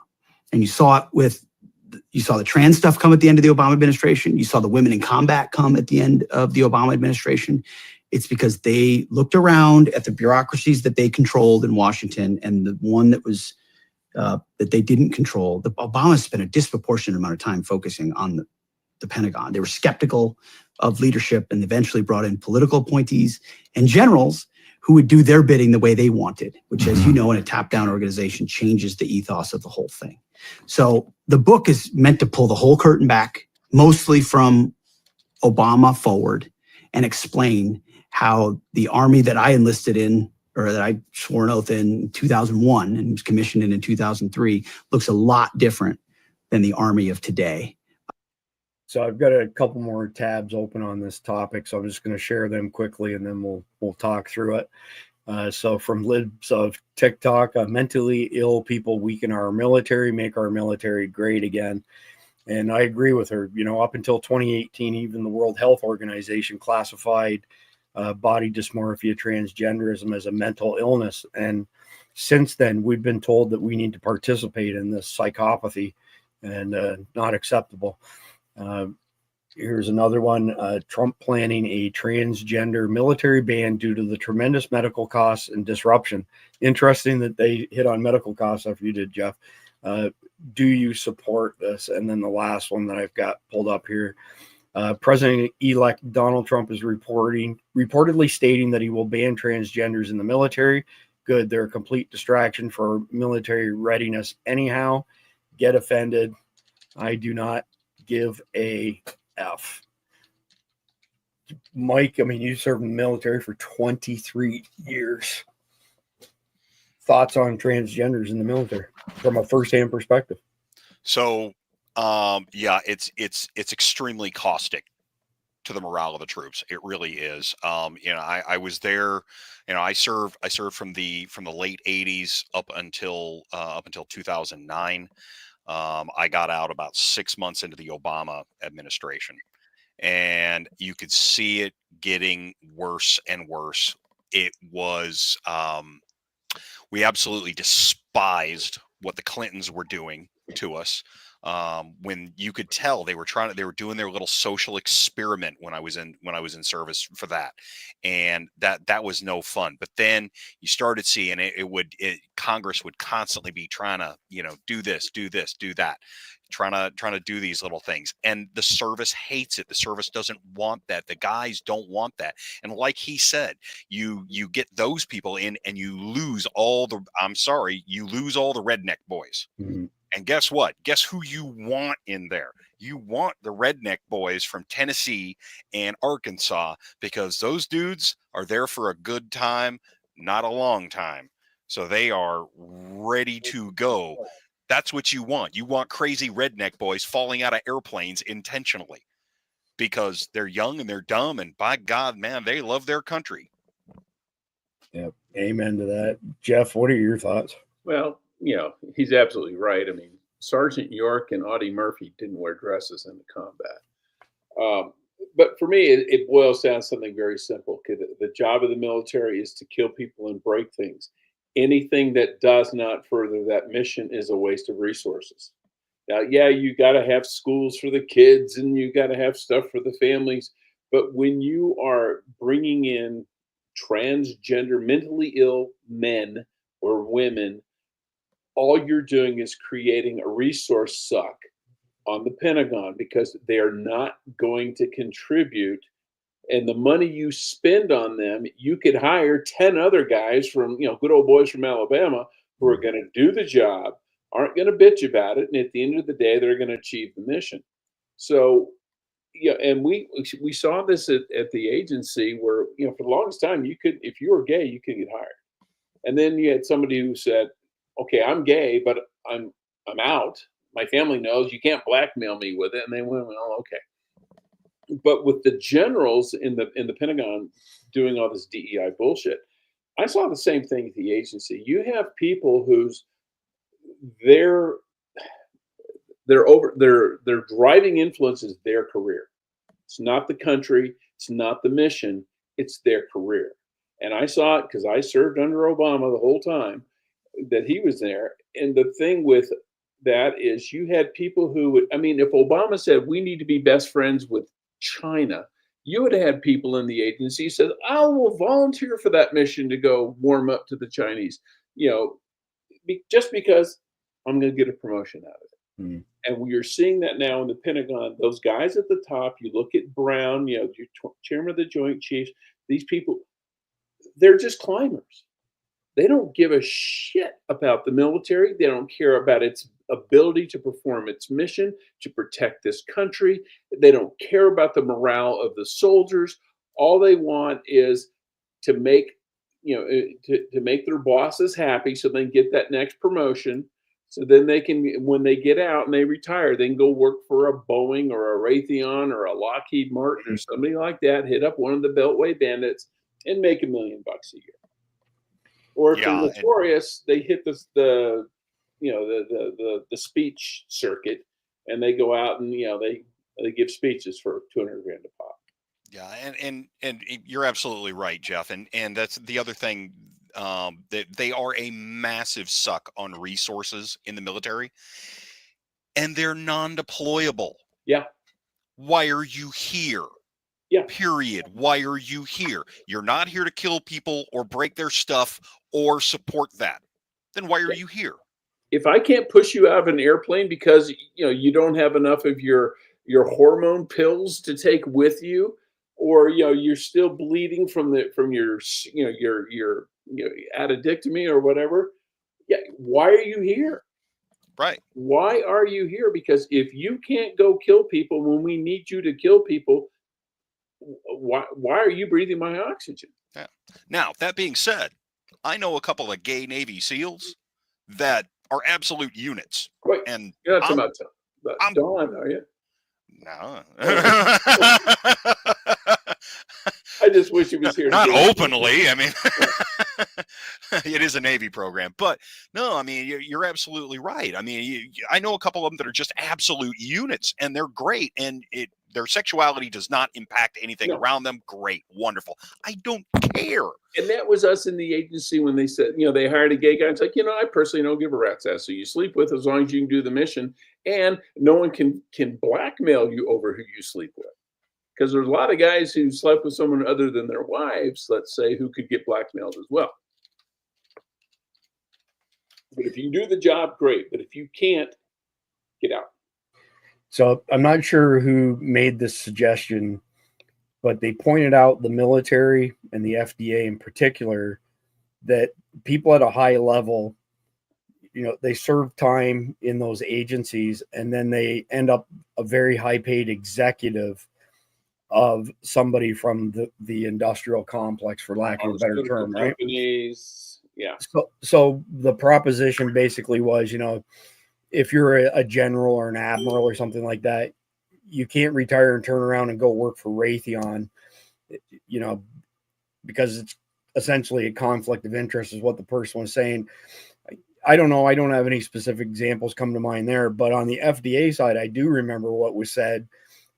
And you saw the trans stuff come at the end of the Obama administration. You saw the women in combat come at the end of the Obama administration. It's because they looked around at the bureaucracies that they controlled in Washington, and the one that was that they didn't control. The Obama spent a disproportionate amount of time focusing on the Pentagon. They were skeptical of leadership and eventually brought in political appointees and generals who would do their bidding the way they wanted, which, as you know, in a top-down organization changes the ethos of the whole thing. So the book is meant to pull the whole curtain back, mostly from Obama forward, and explain how the Army that I enlisted in, or that I swore an oath in 2001 and was commissioned in 2003, looks a lot different than the Army of today. So I've got a couple more tabs open on this topic, so I'm just going to share them quickly, and then we'll talk through it. So from libs of TikTok, mentally ill people weaken our military, make our military great again. And I agree with her. Up until 2018, even the World Health Organization classified body dysmorphia, transgenderism as a mental illness. And since then, we've been told that we need to participate in this psychopathy, and not acceptable. Here's another one. Trump planning a transgender military ban due to the tremendous medical costs and disruption. Interesting that they hit on medical costs after you did, Jeff. Do you support this? And then the last one that I've got pulled up here. President-elect Donald Trump is reportedly stating that he will ban transgenders in the military. Good. They're a complete distraction for military readiness anyhow. Get offended. I do not give a F. Mike, you served in the military for 23 years. Thoughts on transgenders in the military from a firsthand perspective? So, it's extremely caustic to the morale of the troops. It really is. I was there. I served from the late 80s up until 2009. I got out about 6 months into the Obama administration, and you could see it getting worse and worse. It was, we absolutely despised what the Clintons were doing to us. When you could tell they were doing their little social experiment when I was in service for that. And that was no fun. But then you started seeing Congress would constantly be trying to, do this, do that, trying to do these little things. And the service hates it. The service doesn't want that. The guys don't want that. And like he said, you get those people in and you lose all the redneck boys. Mm-hmm. And guess what? Guess who you want in there? You want the redneck boys from Tennessee and Arkansas, because those dudes are there for a good time, not a long time. So they are ready to go. That's what you want. You want crazy redneck boys falling out of airplanes intentionally because they're young and they're dumb. And by God, man, they love their country. Yep. Amen to that. Jeff, what are your thoughts? Well, he's absolutely right. Sergeant York and Audie Murphy didn't wear dresses in the combat. But for me, it boils down to something very simple. The job of the military is to kill people and break things. Anything that does not further that mission is a waste of resources. Now, you got to have schools for the kids and you got to have stuff for the families. But when you are bringing in transgender, mentally ill men or women, all you're doing is creating a resource suck on the Pentagon, because they are not going to contribute. And the money you spend on them, you could hire 10 other guys from, good old boys from Alabama who are going to do the job, aren't going to bitch about it. And at the end of the day, they're going to achieve the mission. So, and we saw this at the agency where, for the longest time, you could, if you were gay, you could get hired. And then you had somebody who said, okay, I'm gay, but I'm out. My family knows, you can't blackmail me with it. And they went, well, okay. But with the generals in the Pentagon doing all this DEI bullshit, I saw the same thing at the agency. You have people whose their driving influence is their career. It's not the country, it's not the mission, it's their career. And I saw it because I served under Obama the whole time that he was there. And the thing with that is, you had people who would, if Obama said we need to be best friends with China, you would have had people in the agency who said, I will volunteer for that mission to go warm up to the Chinese, just because I'm going to get a promotion out of it. Mm. And we are seeing that now in the Pentagon. Those guys at the top, you look at Brown, your chairman of the Joint Chiefs, these people, they're just climbers. They don't give a shit about the military. They don't care about its ability to perform its mission, to protect this country. They don't care about the morale of the soldiers. All they want is to make, to make their bosses happy so they can get that next promotion. So then they can, when they get out and they retire, they can go work for a Boeing or a Raytheon or a Lockheed Martin or somebody like that, hit up one of the Beltway bandits and make $1 million a year. Or if they're notorious, they hit the speech circuit, and they go out and they give speeches for $200,000 a pop. Yeah, and you're absolutely right, Jeff. And that's the other thing, that they are a massive suck on resources in the military, and they're non-deployable. Yeah. Why are you here? Yeah. Period. Why are you here? You're not here to kill people or break their stuff or support that. Then why are you here? If I can't push you out of an airplane because you don't have enough of your hormone pills to take with you, or you're still bleeding from your addictomy or whatever, why are you here? Right. Why are you here? Because if you can't go kill people when we need you to kill people, why are you breathing my oxygen? Yeah. Now, that being said, I know a couple of gay Navy SEALs that are absolute units. Wait, and you're not talking about Dawn, are you? No. I just wish he was here. Not openly. It is a Navy program, but no, you're absolutely right. I know a couple of them that are just absolute units, and they're great, and their sexuality does not impact anything around them. Great, wonderful. I don't care. And that was us in the agency when they said, they hired a gay guy. It's like, I personally don't give a rat's ass who you sleep with, as long as you can do the mission, and no one can blackmail you over who you sleep with. Because there's a lot of guys who slept with someone other than their wives, let's say, who could get blackmailed as well. But if you do the job, great. But if you can't, get out. So I'm not sure who made this suggestion, but they pointed out the military and the FDA in particular, that people at a high level, they serve time in those agencies, and then they end up a very high paid executive of somebody from the industrial complex, for lack of a better term, right? Companies, yeah. So the proposition basically was, if you're a general or an admiral or something like that, you can't retire and turn around and go work for Raytheon, because it's essentially a conflict of interest, is what the person was saying. I don't know. I don't have any specific examples come to mind there, but on the FDA side, I do remember what was said.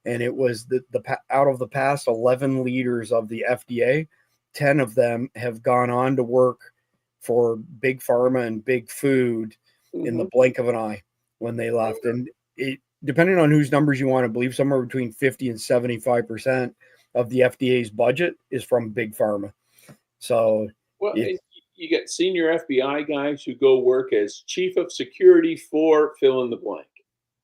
And it was the out of the past 11 leaders of the FDA, 10 of them have gone on to work for big pharma and big food in the blink of an eye when they left. And it, depending on whose numbers you want to believe, somewhere between 50 and 75% of the FDA's budget is from Big Pharma. So, well, you get senior FBI guys who go work as chief of security for fill in the blank.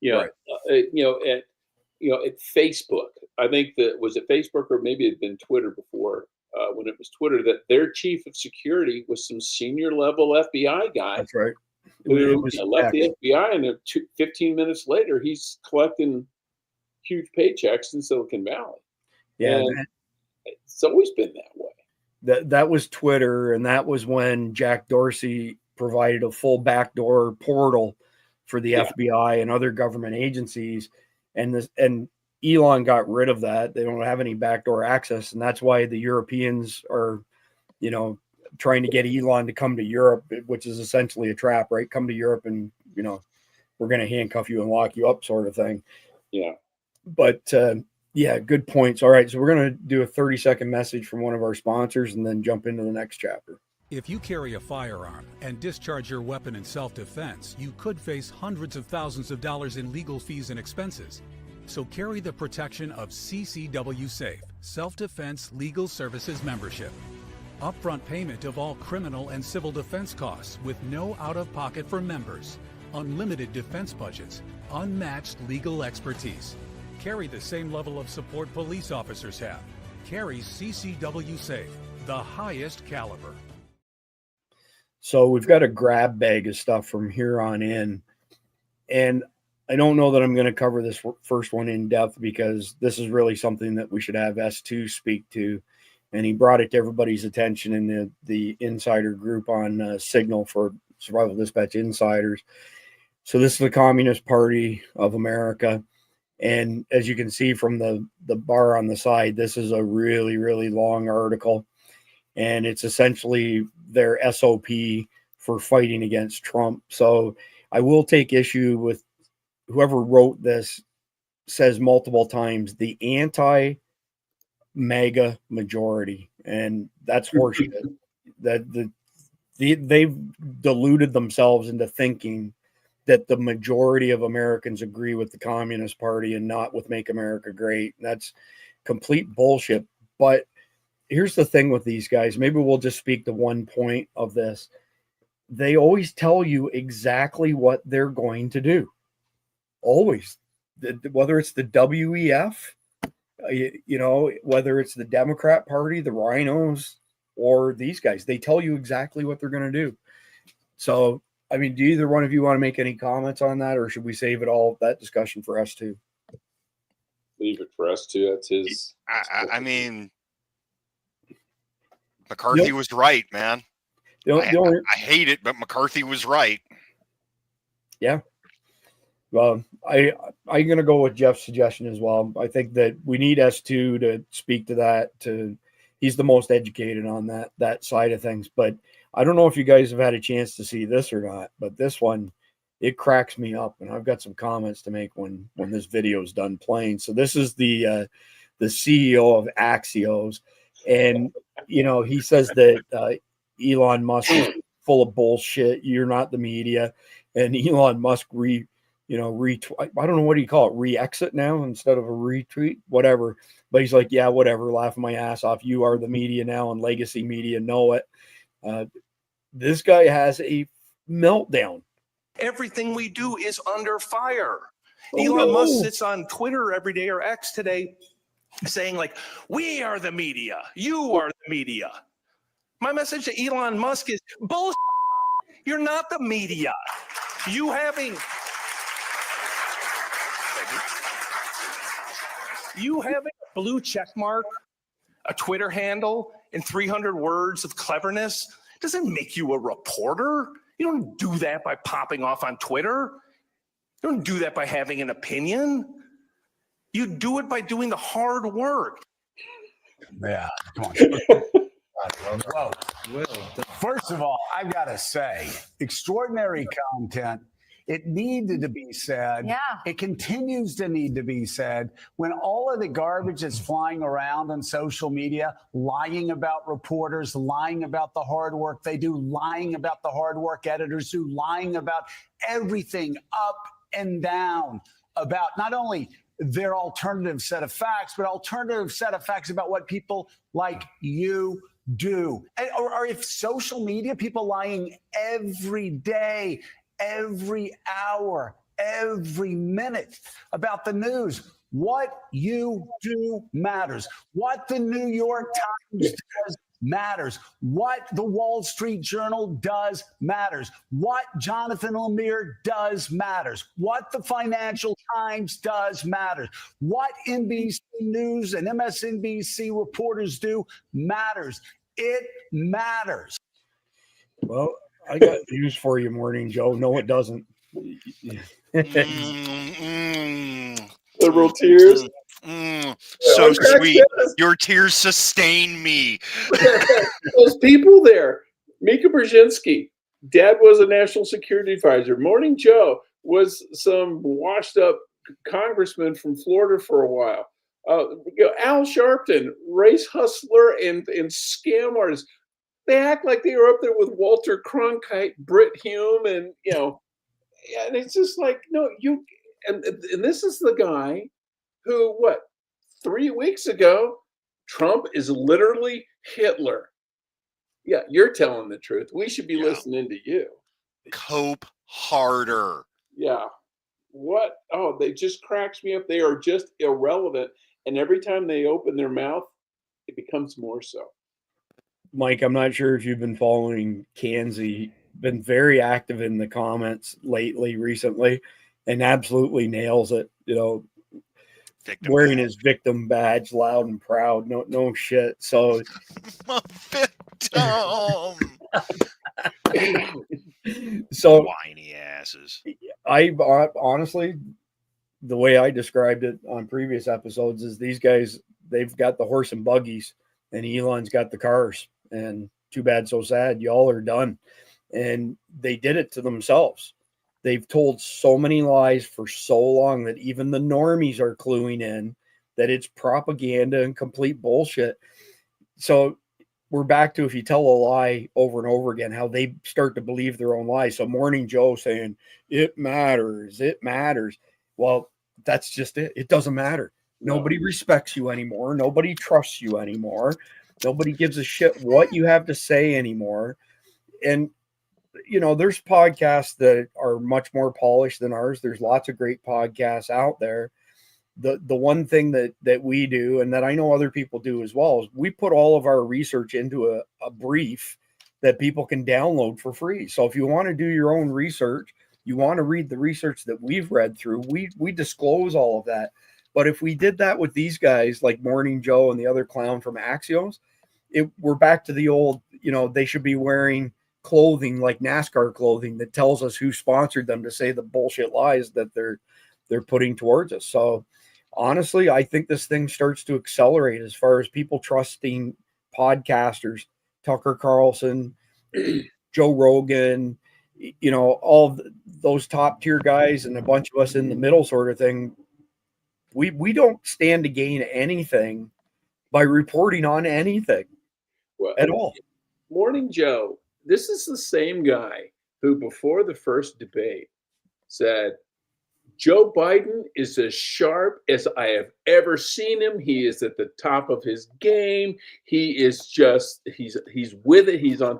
Right. At Facebook, I think that was it Facebook or maybe it had been Twitter before. When it was Twitter, that their chief of security was some senior level FBI guy. That's right. Who left the FBI, and 15 minutes later, he's collecting huge paychecks in Silicon Valley. Yeah, and it's always been that way. That was Twitter, and that was when Jack Dorsey provided a full backdoor portal for the FBI and other government agencies, and Elon got rid of that. They don't have any backdoor access, and that's why the Europeans are, trying to get Elon to come to Europe, which is essentially a trap, right? Come to Europe and, we're going to handcuff you and lock you up sort of thing. Yeah. But good points. All right. So we're going to do a 30-second message from one of our sponsors and then jump into the next chapter. If you carry a firearm and discharge your weapon in self-defense, you could face hundreds of thousands of dollars in legal fees and expenses. So carry the protection of CCW Safe, Self-Defense Legal Services membership. Upfront payment of all criminal and civil defense costs with no out-of-pocket for members. Unlimited defense budgets. Unmatched legal expertise. Carry the same level of support police officers have. Carry CCW Safe, the highest caliber. So we've got a grab bag of stuff from here on in. And I don't know that I'm going to cover this first one in depth because this is really something that we should have S2 speak to. And he brought it to everybody's attention in the insider group on Signal for Survival Dispatch Insiders. So this is the Communist Party of America. And as you can see from the bar on the side, this is a really, really long article. And it's essentially their SOP for fighting against Trump. So I will take issue with whoever wrote this says multiple times the anti-MAGA majority. And that's horseshit. They've deluded themselves into thinking that the majority of Americans agree with the Communist Party and not with Make America Great. That's complete bullshit. But here's the thing with these guys. Maybe we'll just speak to one point of this. They always tell you exactly what they're going to do. Always. Whether it's the WEF, whether it's the Democrat Party, the Rhinos, or these guys, they tell you exactly what they're going to do. So, I mean, do either one of you want to make any comments on that, or should we save that discussion for S2? Leave it for S2. That's his. I mean, McCarthy was right, man. I hate it, but McCarthy was right. Yeah. Well, I'm going to go with Jeff's suggestion as well. I think that we need S2 to speak to that. He's the most educated on that side of things. But I don't know if you guys have had a chance to see this or not, but this one, it cracks me up. And I've got some comments to make when this video is done playing. So this is the CEO of Axios. And, he says that Elon Musk is full of bullshit. You're not the media. And Elon Musk retweet. I don't know, what do you call it? Re-exit now instead of a retweet, whatever. But he's like, yeah, whatever. Laughing my ass off. You are the media now, and legacy media know it. This guy has a meltdown. Everything we do is under fire. Elon Musk sits on Twitter every day, or X today, saying like, we are the media. You are the media. My message to Elon Musk is bullshit. You're not the media. You having a blue check mark, a Twitter handle, and 300 words of cleverness doesn't make you a reporter. You don't do that by popping off on Twitter. You don't do that by having an opinion. You do it by doing the hard work. Yeah, come on. Whoa. First of all, I've got to say, extraordinary content. It needed to be said. Yeah. It continues to need to be said. When all of the garbage is flying around on social media, lying about reporters, lying about the hard work they do, lying about the hard work editors do, lying about everything up and down, about not only their alternative set of facts, but alternative set of facts about what people like you do. Or if social media, people lying every day, every hour, every minute about the news. What you do matters. What the New York Times does matters. What the Wall Street Journal does matters. What Jonathan Lemire does matters. What the Financial Times does matters. What NBC News and MSNBC reporters do matters. It matters. Well, I got news for you, Morning Joe. No, it doesn't. Liberal tears. So sweet. Your tears sustain me. Those people there. Mika Brzezinski, dad was a national security advisor. Morning Joe was some washed up congressman from Florida for a while. Al Sharpton, race hustler and scam artist. They act like they were up there with Walter Cronkite, Britt Hume, and and it's just like, no, you. And this is the guy who, 3 weeks ago, Trump is literally Hitler. Yeah, you're telling the truth. We should be listening to you. Cope harder. Yeah. What? Oh, they just cracks me up. They are just irrelevant. And every time they open their mouth, it becomes more so. Mike, I'm not sure if you've been following Kanzi, been very active in the comments recently, and absolutely nails it. Victim wearing badge. his victim badge, loud and proud. No shit. So, so whiny asses. I honestly, the way I described it on previous episodes is these guys, they've got the horse and buggies, and Elon's got the cars. And too bad, so sad. Y'all are done. And they did it to themselves. They've told so many lies for so long that even the normies are cluing in that it's propaganda and complete bullshit. So we're back to, if you tell a lie over and over again, how they start to believe their own lies. So Morning Joe saying, it matters. Well, that's just it. It doesn't matter. Nobody respects you anymore. Nobody trusts you anymore. Nobody gives a shit what you have to say anymore. And there's podcasts that are much more polished than ours. There's lots of great podcasts out there. The one thing that we do, and that I know other people do as well, is we put all of our research into a brief that people can download for free. So if you want to do your own research, you want to read the research that we've read through, we disclose all of that. But if we did that with these guys like Morning Joe and the other clown from Axios, we're back to the old, they should be wearing clothing like NASCAR clothing that tells us who sponsored them to say the bullshit lies that they're putting towards us. So honestly, I think this thing starts to accelerate as far as people trusting podcasters, Tucker Carlson, Joe Rogan, all those top tier guys and a bunch of us in the middle sort of thing. We don't stand to gain anything by reporting on anything at all. Morning Joe, this is the same guy who, before the first debate, said, Joe Biden is as sharp as I have ever seen him. He is at the top of his game. He is just, he's with it. He's on.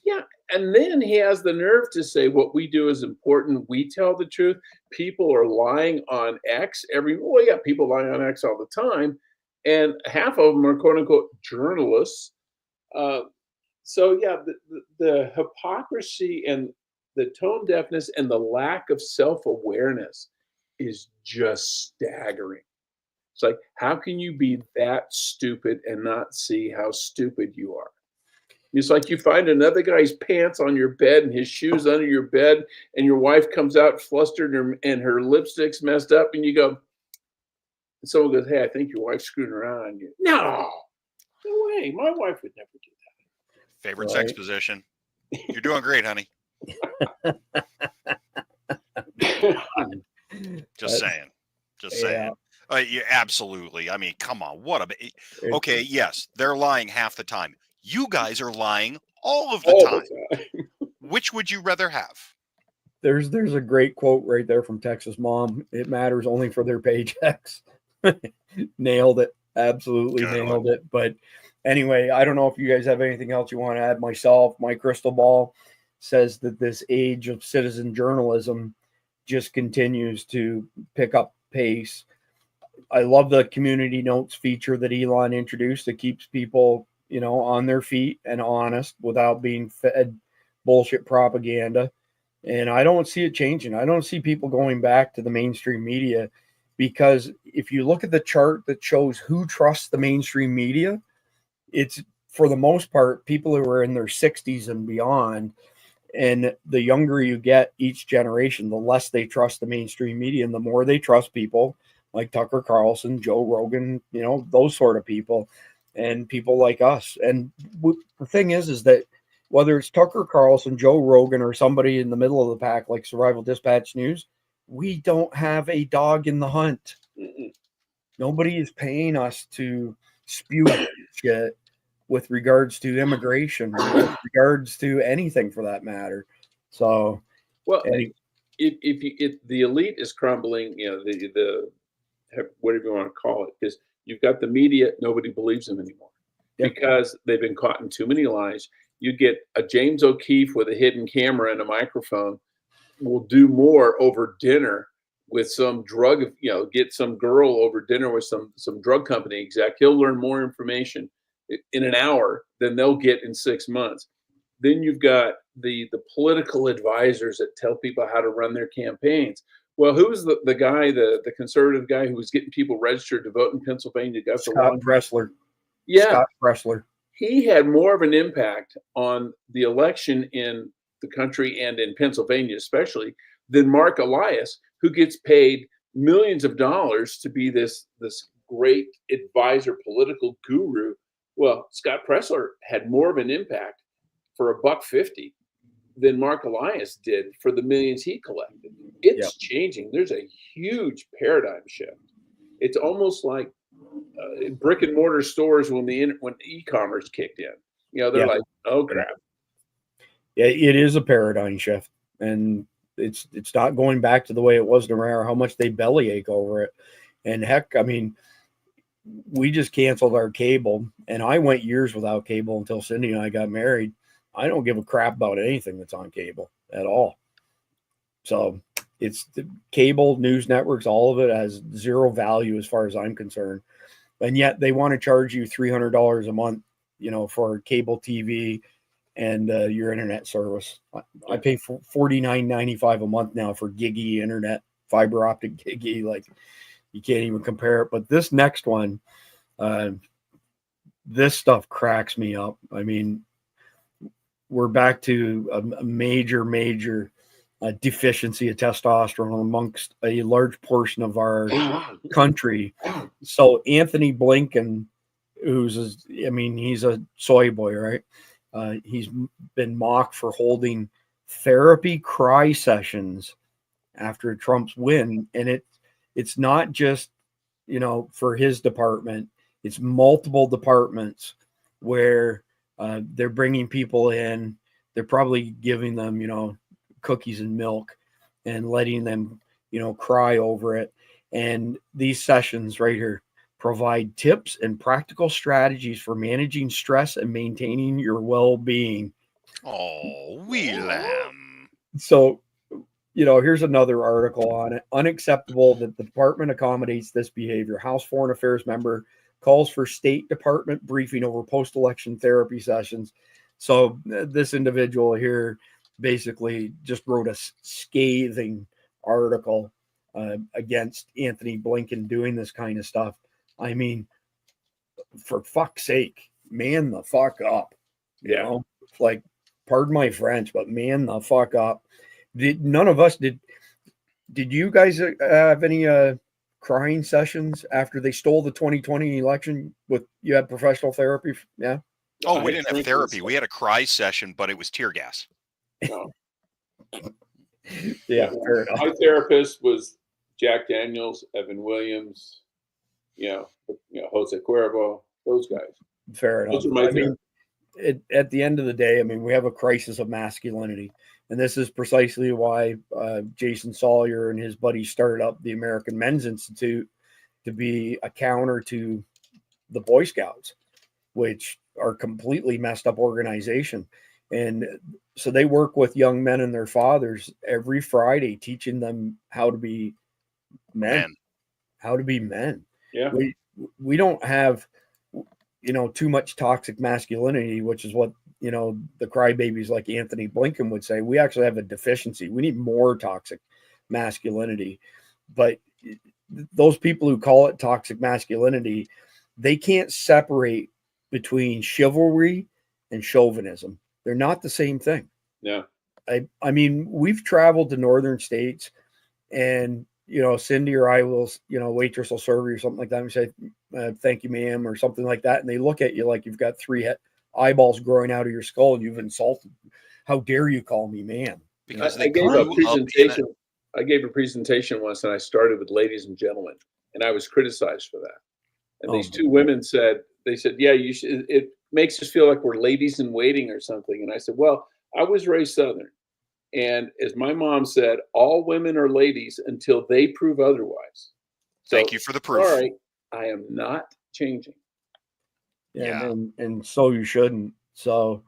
Yeah. And then he has the nerve to say what we do is important. We tell the truth. People are lying on X people lying on X all the time. And half of them are quote unquote journalists. So yeah, the hypocrisy and the tone deafness and the lack of self-awareness is just staggering. It's like, how can you be that stupid and not see how stupid you are? It's like you find another guy's pants on your bed and his shoes under your bed, and your wife comes out flustered and her lipstick's messed up, and you go, and someone goes, hey, I think your wife's screwing around on you. No way. My wife would never do that. Favorite sex position. You're doing great, honey. Just saying. Yeah, absolutely. I mean, come on. Okay, yes, they're lying half the time. You guys are lying all of the time. Which would you rather have? There's a great quote right there from Texas Mom. It matters only for their paychecks. Nailed it. Absolutely nailed it. But anyway, I don't know if you guys have anything else you want to add. Myself, my crystal ball says that this age of citizen journalism just continues to pick up pace. I love the community notes feature that Elon introduced that keeps people, on their feet and honest without being fed bullshit propaganda. And I don't see it changing. I don't see people going back to the mainstream media, because if you look at the chart that shows who trusts the mainstream media, it's for the most part people who are in their 60s and beyond. And the younger you get each generation, the less they trust the mainstream media, and the more they trust people like Tucker Carlson, Joe Rogan, those sort of people, and people like us. And the thing is that whether it's Tucker Carlson, Joe Rogan, or somebody in the middle of the pack like Survival Dispatch News, we don't have a dog in the hunt. Nobody is paying us to spew shit with regards to immigration, with regards to anything for that matter. So, well, if the elite is crumbling, the whatever you want to call it, because you've got the media, nobody believes them anymore because they've been caught in too many lies. You get a James O'Keefe with a hidden camera and a microphone will do more over dinner with some drug, get some girl over dinner with some drug company exec. He'll learn more information in an hour than they'll get in 6 months. Then you've got the political advisors that tell people how to run their campaigns. Well, who's the guy, the conservative guy who was getting people registered to vote in Pennsylvania? Scott Pressler. Yeah. Scott Pressler. He had more of an impact on the election in the country and in Pennsylvania especially than Mark Elias, who gets paid millions of dollars to be this great advisor, political guru. Well, Scott Pressler had more of an impact for $1.50 than Mark Elias did for the millions he collected. It's changing. There's a huge paradigm shift. It's almost like brick and mortar stores when e-commerce kicked in. They're like, oh crap. Yeah, it is a paradigm shift, and it's not going back to the way it was, no matter how much they bellyache over it. And heck, I mean, we just canceled our cable, and I went years without cable until Cindy and I got married. I don't give a crap about anything that's on cable at all. So it's the cable news networks, all of it has zero value as far as I'm concerned. And yet they want to charge you $300 a month, for cable TV and your internet service. I pay for $49.95 a month now for giggy internet, fiber optic giggy. Like, you can't even compare it. But this next one, this stuff cracks me up. I mean, we're back to a major deficiency of testosterone amongst a large portion of our country. So Anthony Blinken, he's a soy boy, right? He's been mocked for holding therapy cry sessions after Trump's win. And it's not just, for his department, it's multiple departments where they're bringing people in. They're probably giving them, cookies and milk and letting them, cry over it. And these sessions right here provide tips and practical strategies for managing stress and maintaining your well-being. Oh, William. So, here's another article on it. Unacceptable that the department accommodates this behavior. House Foreign Affairs member calls for State Department briefing over post-election therapy sessions. So this individual here basically just wrote a scathing article against Anthony Blinken doing this kind of stuff. I mean, for fuck's sake, man the fuck up. Like, pardon my French, but man the fuck up. None of us did you guys have any crying sessions after they stole the 2020 election? You had professional therapy? Yeah. Oh, we didn't have therapy. We had a cry session, but it was tear gas. No. Yeah, fair enough. My therapist was Jack Daniels, Evan Williams, Jose Cuervo, those guys. Fair enough. Those are my therapists. At the end of the day, we have a crisis of masculinity. And this is precisely why Jason Sawyer and his buddies started up the American Men's Institute to be a counter to the Boy Scouts, which are completely messed up organization. And so they work with young men and their fathers every Friday, teaching them how to be men. How to be men. Yeah. We don't have, too much toxic masculinity, which is what, the crybabies like Anthony Blinken would say. We actually have a deficiency. We need more toxic masculinity. But those people who call it toxic masculinity, they can't separate between chivalry and chauvinism. They're not the same thing. Yeah. I mean, we've traveled to northern states, and Cindy or I will, waitress will serve you or something like that, and say, thank you, ma'am, or something like that. And they look at you like you've got three eyeballs growing out of your skull and you've insulted. How dare you call me ma'am? Because I gave a presentation. I gave a presentation once, and I started with ladies and gentlemen, and I was criticized for that. And these two women said, yeah, you should, it makes us feel like we're ladies in waiting or something. And I said, well, I was raised Southern. And as my mom said, all women are ladies until they prove otherwise. So, thank you for the proof. Sorry, I am not changing. Yeah. And so you shouldn't. So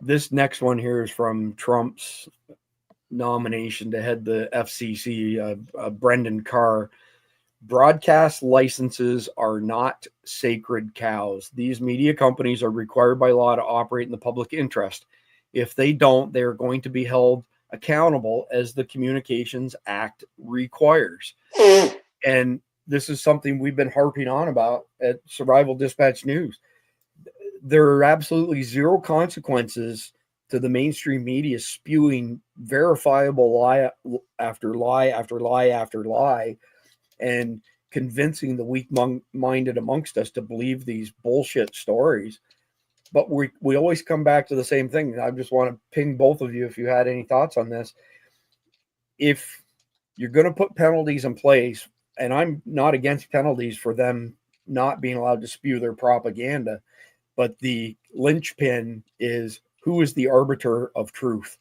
this next one here is from Trump's nomination to head the FCC, Brendan Carr. Broadcast licenses are not sacred cows. These media companies are required by law to operate in the public interest. If they don't, they are going to be held accountable as the Communications Act requires. And this is something we've been harping on about at Survival Dispatch News. There are absolutely zero consequences to the mainstream media spewing verifiable lie after lie after lie after lie and convincing the weak-minded amongst us to believe these bullshit stories. But we always come back to the same thing. I just want to ping both of you if you had any thoughts on this. If you're going to put penalties in place, and I'm not against penalties for them not being allowed to spew their propaganda, but the linchpin is, who is the arbiter of truth?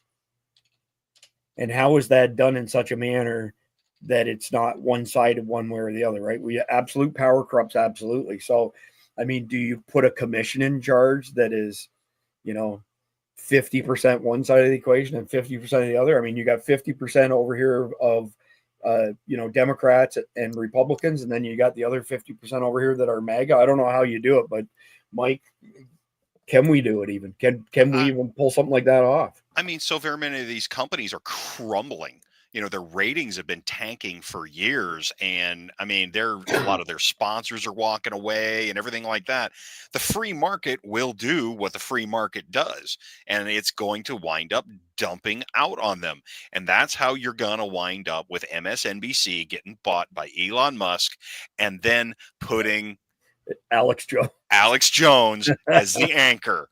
And how is that done in such a manner that it's not one-sided one way or the other, right? Absolute power corrupts absolutely. So, I mean, do you put a commission in charge that is, 50% one side of the equation and 50% of the other? I mean, you got 50% over here of, Democrats and Republicans, and then you got the other 50% over here that are MAGA. I don't know how you do it, but Mike, can we do it even? Can we even pull something like that off? I mean, so very many of these companies are crumbling. Their ratings have been tanking for years. And I mean, a lot of their sponsors are walking away and everything like that. The free market will do what the free market does, and it's going to wind up dumping out on them. And that's how you're going to wind up with MSNBC getting bought by Elon Musk and then putting Alex Jones as the anchor.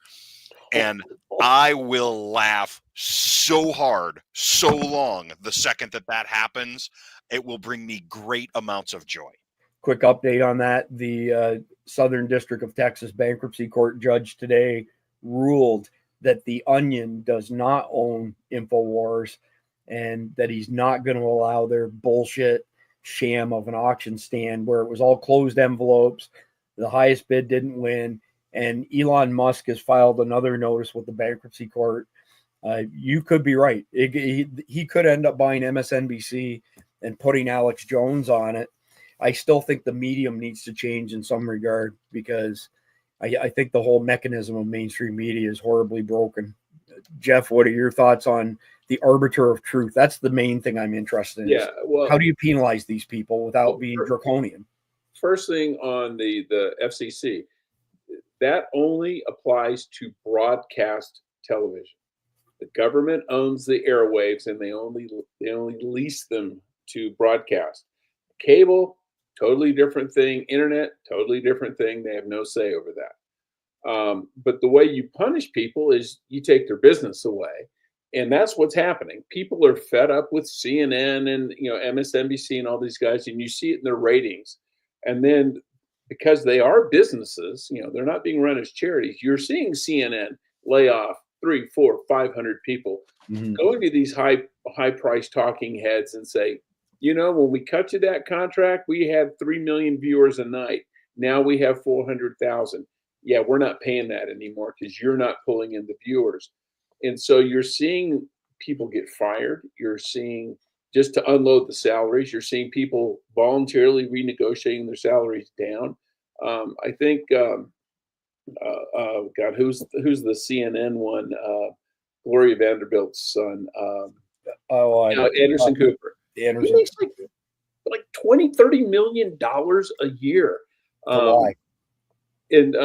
And I will laugh so hard, so long, the second that happens. It will bring me great amounts of joy. Quick update on that. The Southern District of Texas Bankruptcy Court judge today ruled that the Onion does not own InfoWars and that he's not going to allow their bullshit sham of an auction stand where it was all closed envelopes. The highest bid didn't win. And Elon Musk has filed another notice with the bankruptcy court. You could be right. He could end up buying MSNBC and putting Alex Jones on it. I still think the medium needs to change in some regard because I think the whole mechanism of mainstream media is horribly broken. Jeff, what are your thoughts on the arbiter of truth? That's the main thing I'm interested in. Yeah, well, how do you penalize these people without being draconian? First thing on the FCC, that only applies to broadcast television. The government owns the airwaves, and they only lease them to broadcast. Cable, totally different thing. Internet, totally different thing. They have no say over that. But the way you punish people is you take their business away, and that's what's happening. People are fed up with CNN and MSNBC and all these guys, and you see it in their ratings. And then because they are businesses, they're not being run as charities. You're seeing CNN lay off 3, 4, 500 people. Going to these high price talking heads and say, when we cut you that contract, we had 3 million viewers a night. Now we have 400,000. Yeah, we're not paying that anymore because you're not pulling in the viewers. And so you're seeing people get fired. You're seeing, just to unload the salaries, you're seeing people voluntarily renegotiating their salaries down. I think, God, who's the CNN one? Gloria Vanderbilt's son. Anderson Cooper. Anderson. He makes like $20-30 million a year. And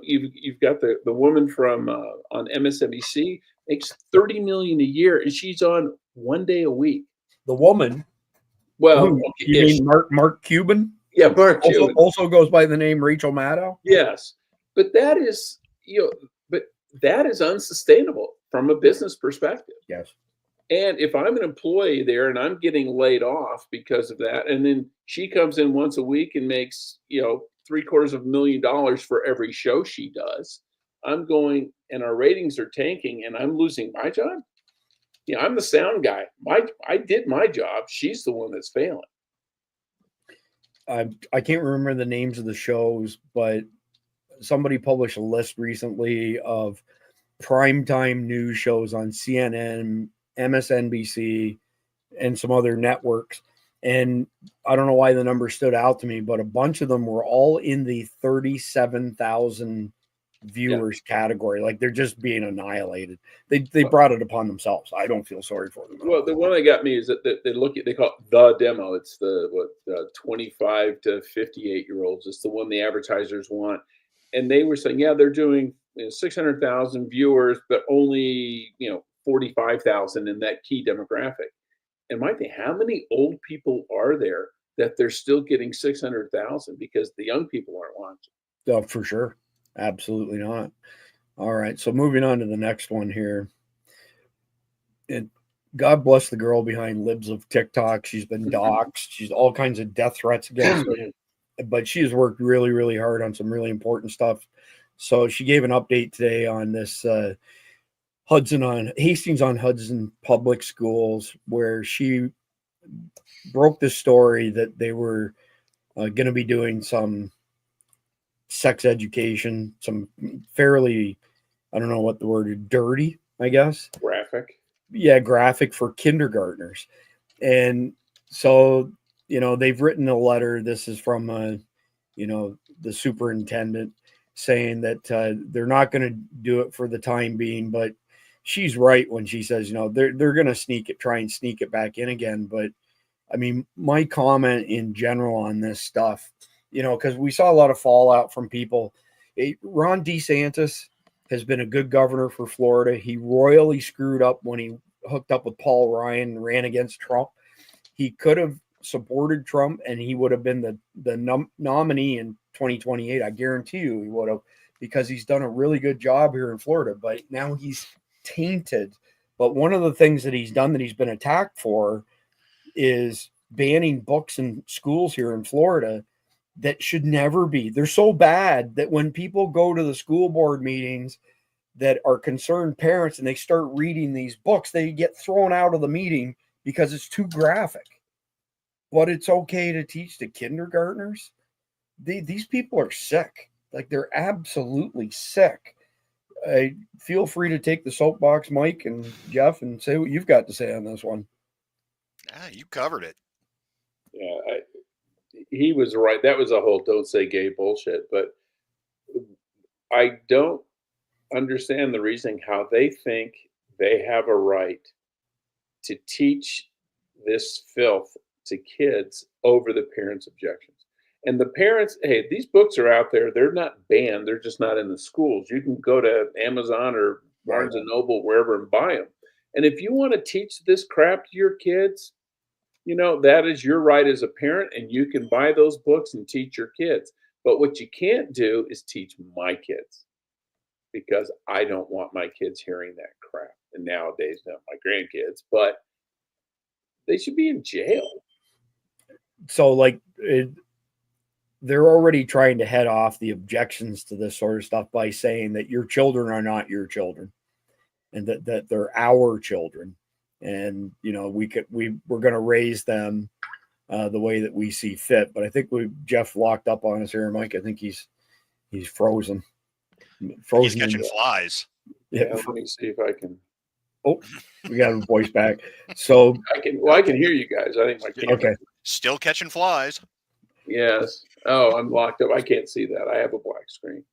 you've got the woman from on MSNBC makes $30 million a year, and she's on 1 day a week. The woman. Well, Who, you mean Mark Cuban? Yeah, Mark Cuban also goes by the name Rachel Maddow. Yes, but that is that is unsustainable from a business perspective. Yes. And if I'm an employee there and I'm getting laid off because of that, and then she comes in once a week and makes, $750,000 for every show she does, I'm going, and our ratings are tanking, and I'm losing my job. I'm the sound guy. I did my job. She's the one that's failing. I can't remember the names of the shows, but somebody published a list recently of primetime news shows on CNN, MSNBC, and some other networks. And I don't know why the number stood out to me, but a bunch of them were all in the 37,000 viewers category. Like, they're just being annihilated. They brought it upon themselves. I don't feel sorry for them. Well, the one that got me is that they call it the demo. It's the 25 to 58-year-olds. It's the one the advertisers want. And they were saying, yeah, they're doing 600,000 viewers, but only 45,000 in that key demographic. And my thing, how many old people are there that they're still getting 600,000 because the young people aren't watching? Oh, for sure. Absolutely not. All right. So moving on to the next one here. And God bless the girl behind Libs of TikTok. She's been doxxed. She's all kinds of death threats against her. But she has worked really, really hard on some really important stuff. So she gave an update today on this Hastings on Hudson public schools, where she broke the story that they were going to be doing some sex education, some fairly, I don't know what the word is, dirty, I guess. Graphic. Yeah, graphic for kindergartners. And so, they've written a letter. This is from, the superintendent, saying that they're not going to do it for the time being, but she's right when she says, they're going to try and sneak it back in again. But I mean, my comment in general on this stuff, because we saw a lot of fallout from people. Ron DeSantis has been a good governor for Florida. He royally screwed up when he hooked up with Paul Ryan and ran against Trump. He could have supported Trump and he would have been the nominee in 2028. I guarantee you he would have, because he's done a really good job here in Florida. But now he's tainted. But one of the things that he's done that he's been attacked for is banning books in schools here in Florida that should never be. They're so bad that when people go to the school board meetings that are concerned parents and they start reading these books, they get thrown out of the meeting because it's too graphic. But it's okay to teach the kindergartners. These people are sick. Like, they're absolutely sick. Feel free to take the soapbox, Mike and Jeff, and say what you've got to say on this one. You covered it. Yeah, he was right. That was a whole "don't say gay" bullshit. But I don't understand the reasoning how they think they have a right to teach this filth to kids over the parents' objections. And the parents, hey, these books are out there. They're not banned. They're just not in the schools. You can go to Amazon or Barnes and Noble, wherever, and buy them. And if you want to teach this crap to your kids, that is your right as a parent, and you can buy those books and teach your kids. But what you can't do is teach my kids, because I don't want my kids hearing that crap. And nowadays, not my grandkids, but they should be in jail. So, they're already trying to head off the objections to this sort of stuff by saying that your children are not your children. and that they're our children. And, you know, we're going to raise them the way that we see fit. But I think Jeff locked up on us here, Mike. I think he's frozen. He's catching flies. Yeah. Let me see if I can. Oh, we got his voice back. So I can hear you guys. I think my camera. Okay. Still catching flies. Yes. Oh, I'm locked up. I can't see that. I have a black screen.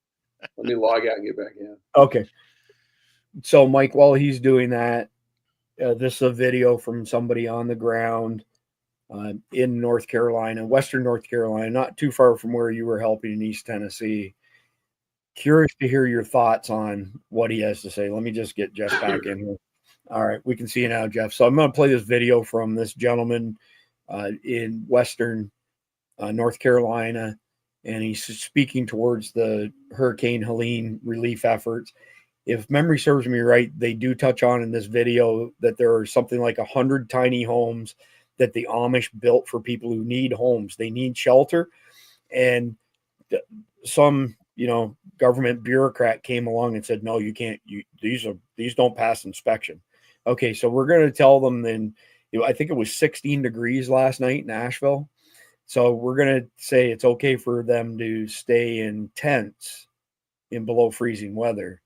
Let me log out and get back in. Okay. So, Mike, while he's doing that, this is a video from somebody on the ground in North Carolina, Western North Carolina, not too far from where you were helping in East Tennessee. Curious to hear your thoughts on what he has to say. Let me just get Jeff back in here. All right, we can see you now, Jeff. So I'm going to play this video from this gentleman in Western North Carolina, and he's speaking towards the Hurricane Helene relief efforts. If memory serves me right, they do touch on in this video that there are something like 100 tiny homes that the Amish built for people who need homes. They need shelter. And some, government bureaucrat came along and said, no, you can't. These don't pass inspection. Okay, so we're going to tell them then, I think it was 16 degrees last night in Asheville. So we're going to say it's okay for them to stay in tents in below freezing weather,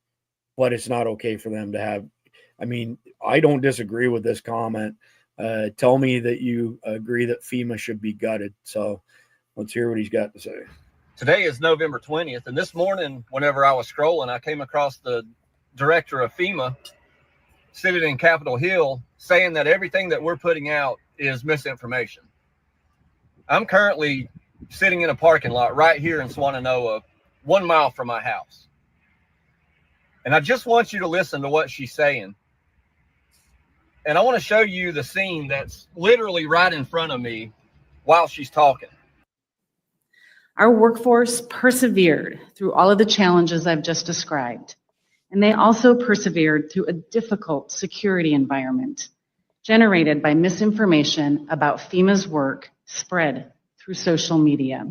but it's not okay for them to have. I don't disagree with this comment. Tell me that you agree that FEMA should be gutted. So let's hear what he's got to say. Today is November 20th, and this morning, whenever I was scrolling, I came across the director of FEMA sitting in Capitol Hill saying that everything that we're putting out is misinformation. I'm currently sitting in a parking lot right here in Swannanoa, 1 mile from my house. And I just want you to listen to what she's saying. And I want to show you the scene that's literally right in front of me while she's talking. Our workforce persevered through all of the challenges I've just described. And they also persevered through a difficult security environment generated by misinformation about FEMA's work spread through social media.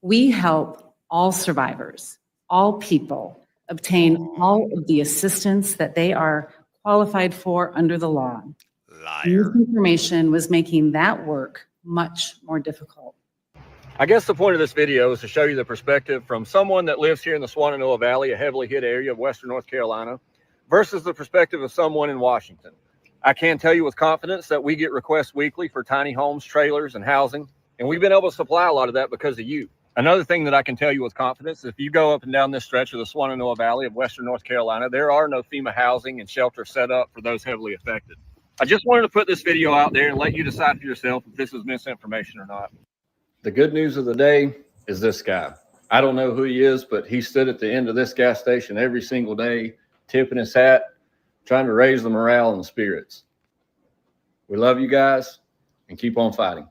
We help all survivors, all people, obtain all of the assistance that they are qualified for under the law. Liar. Misinformation was making that work much more difficult. I guess the point of this video is to show you the perspective from someone that lives here in the Swannanoa Valley, a heavily hit area of Western North Carolina, versus the perspective of someone in Washington. I can tell you with confidence that we get requests weekly for tiny homes, trailers, and housing, and we've been able to supply a lot of that because of you. Another thing that I can tell you with confidence is if you go up and down this stretch of the Swannanoa Valley of Western North Carolina, there are no FEMA housing and shelter set up for those heavily affected. I just wanted to put this video out there and let you decide for yourself if this is misinformation or not. The good news of the day is this guy. I don't know who he is, but he stood at the end of this gas station every single day, tipping his hat, trying to raise the morale and the spirits. We love you guys and keep on fighting.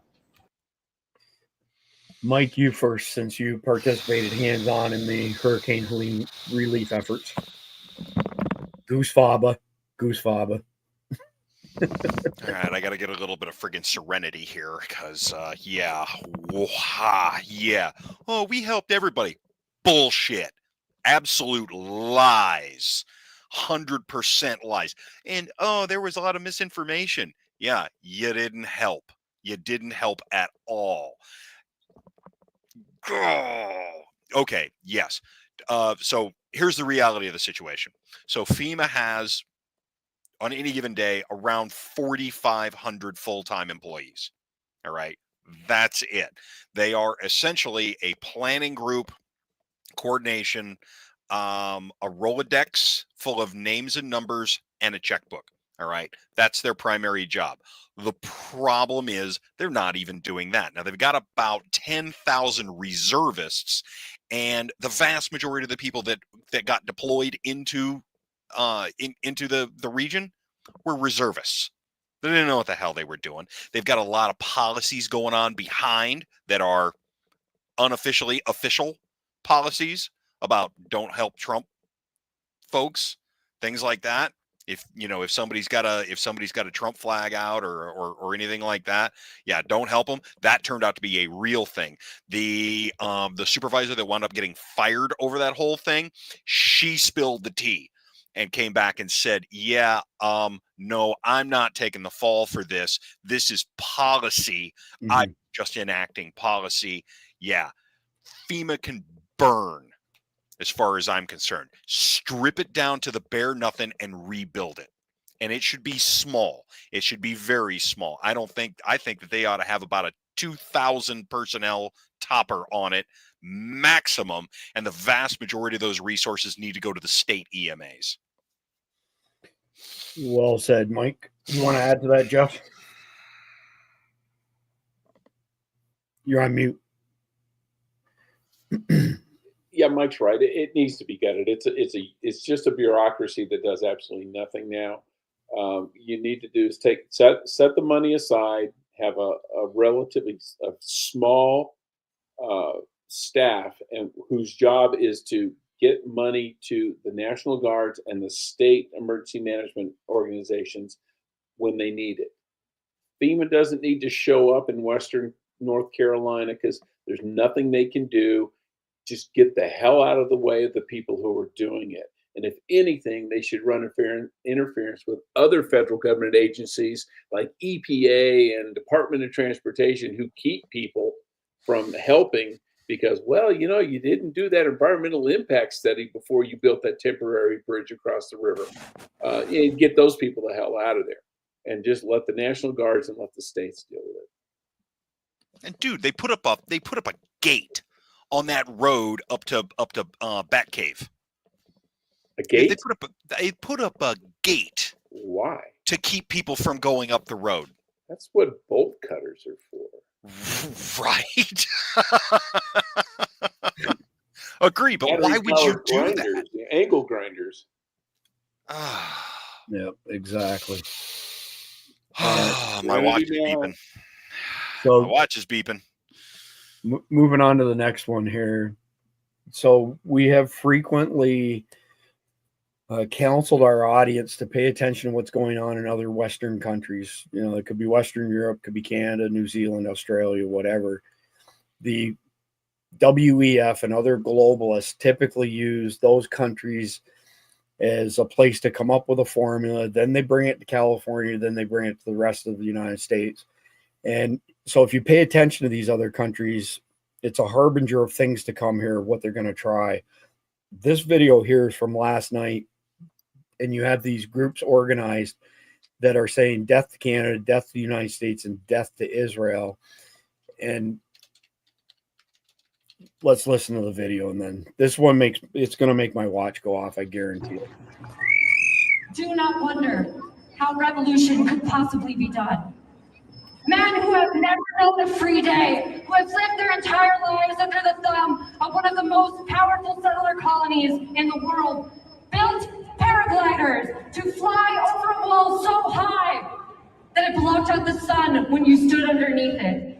Mike, you first, since you participated hands-on in the Hurricane Helene relief efforts. Goose faba. All right, I got to get a little bit of friggin' serenity here because, yeah. Oh, we helped everybody. Bullshit. Absolute lies. 100% lies. And, oh, there was a lot of misinformation. Yeah, you didn't help. You didn't help at all. Okay, yes. So here's the reality of the situation. So FEMA has, on any given day, around 4,500 full-time employees. All right. That's it. They are essentially a planning group, coordination, a Rolodex full of names and numbers, and a checkbook. All right. That's their primary job. The problem is they're not even doing that. Now, they've got about 10,000 reservists, and the vast majority of the people that got deployed into the region were reservists. They didn't know what the hell they were doing. They've got a lot of policies going on behind that are unofficially official policies about don't help Trump folks, things like that. If somebody's got a Trump flag out or anything like that, yeah, don't help them. That turned out to be a real thing. The supervisor that wound up getting fired over that whole thing, she spilled the tea. and came back and said, yeah, no, I'm not taking the fall for this. This is policy. I'm just enacting policy. Yeah, FEMA can burn as far as I'm concerned. Strip it down to the bare nothing and rebuild it. And it should be small. It should be very small. I think that they ought to have about a 2,000 personnel topper on it maximum, and the vast majority of those resources need to go to the state EMAs. Well said, Mike. You want to add to that, Jeff? You're on mute. Yeah, Mike's right. It needs to be gutted. It's just a bureaucracy that does absolutely nothing now. You need to do is set the money aside, have a relatively small staff, and whose job is to get money to the National Guards and the state emergency management organizations when they need it. FEMA doesn't need to show up in Western North Carolina because there's nothing they can do. Just get the hell out of the way of the people who are doing it. And if anything, they should run interference with other federal government agencies like EPA and Department of Transportation, who keep people from helping because, well, you didn't do that environmental impact study before you built that temporary bridge across the river. And get those people the hell out of there and just let the National Guards and let the states deal with it. And dude, they put up a gate on that road up to Batcave. A gate? They put up a gate. Why? To keep people from going up the road. That's what bolt cutters are for. Right. Agree, but why would you do that? Angle grinders. Yep, exactly. My watch is beeping. So my watch is beeping. Moving on to the next one here. So we have frequently counseled our audience to pay attention to what's going on in other Western countries. It could be Western Europe, could be Canada, New Zealand, Australia, whatever. The WEF and other globalists typically use those countries as a place to come up with a formula. Then they bring it to California, then they bring it to the rest of the United States. And so if you pay attention to these other countries, it's a harbinger of things to come here, what they're going to try. This video here is from last night, and you have these groups organized that are saying death to Canada, death to the United States, and death to Israel. And let's listen to the video, and then this one it's going to make my watch go off, I guarantee it. Do not wonder how revolution could possibly be done. Men who have never known a free day, who have lived their entire lives under the thumb of one of the most powerful settler colonies in the world, built paragliders to fly over a wall so high that it blocked out the sun when you stood underneath it.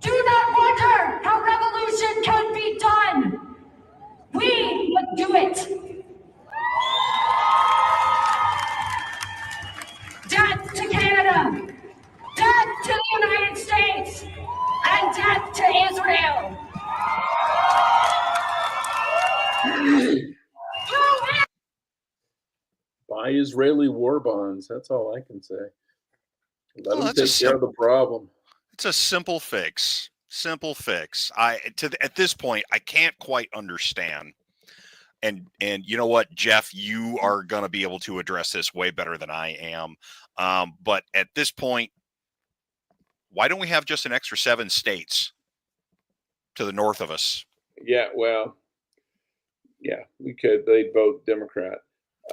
Do not wonder how revolution can be done. We must do it. Death to Canada. Death to the United States, and death to Israel. Buy Israeli war bonds. That's all I can say. Let them take care of the problem. It's a simple fix. Simple fix. At this point, I can't quite understand. And you know what, Jeff, you are going to be able to address this way better than I am. But at this point, why don't we have just an extra 7 states to the north of us? Yeah, well, yeah, we could. They'd vote Democrat.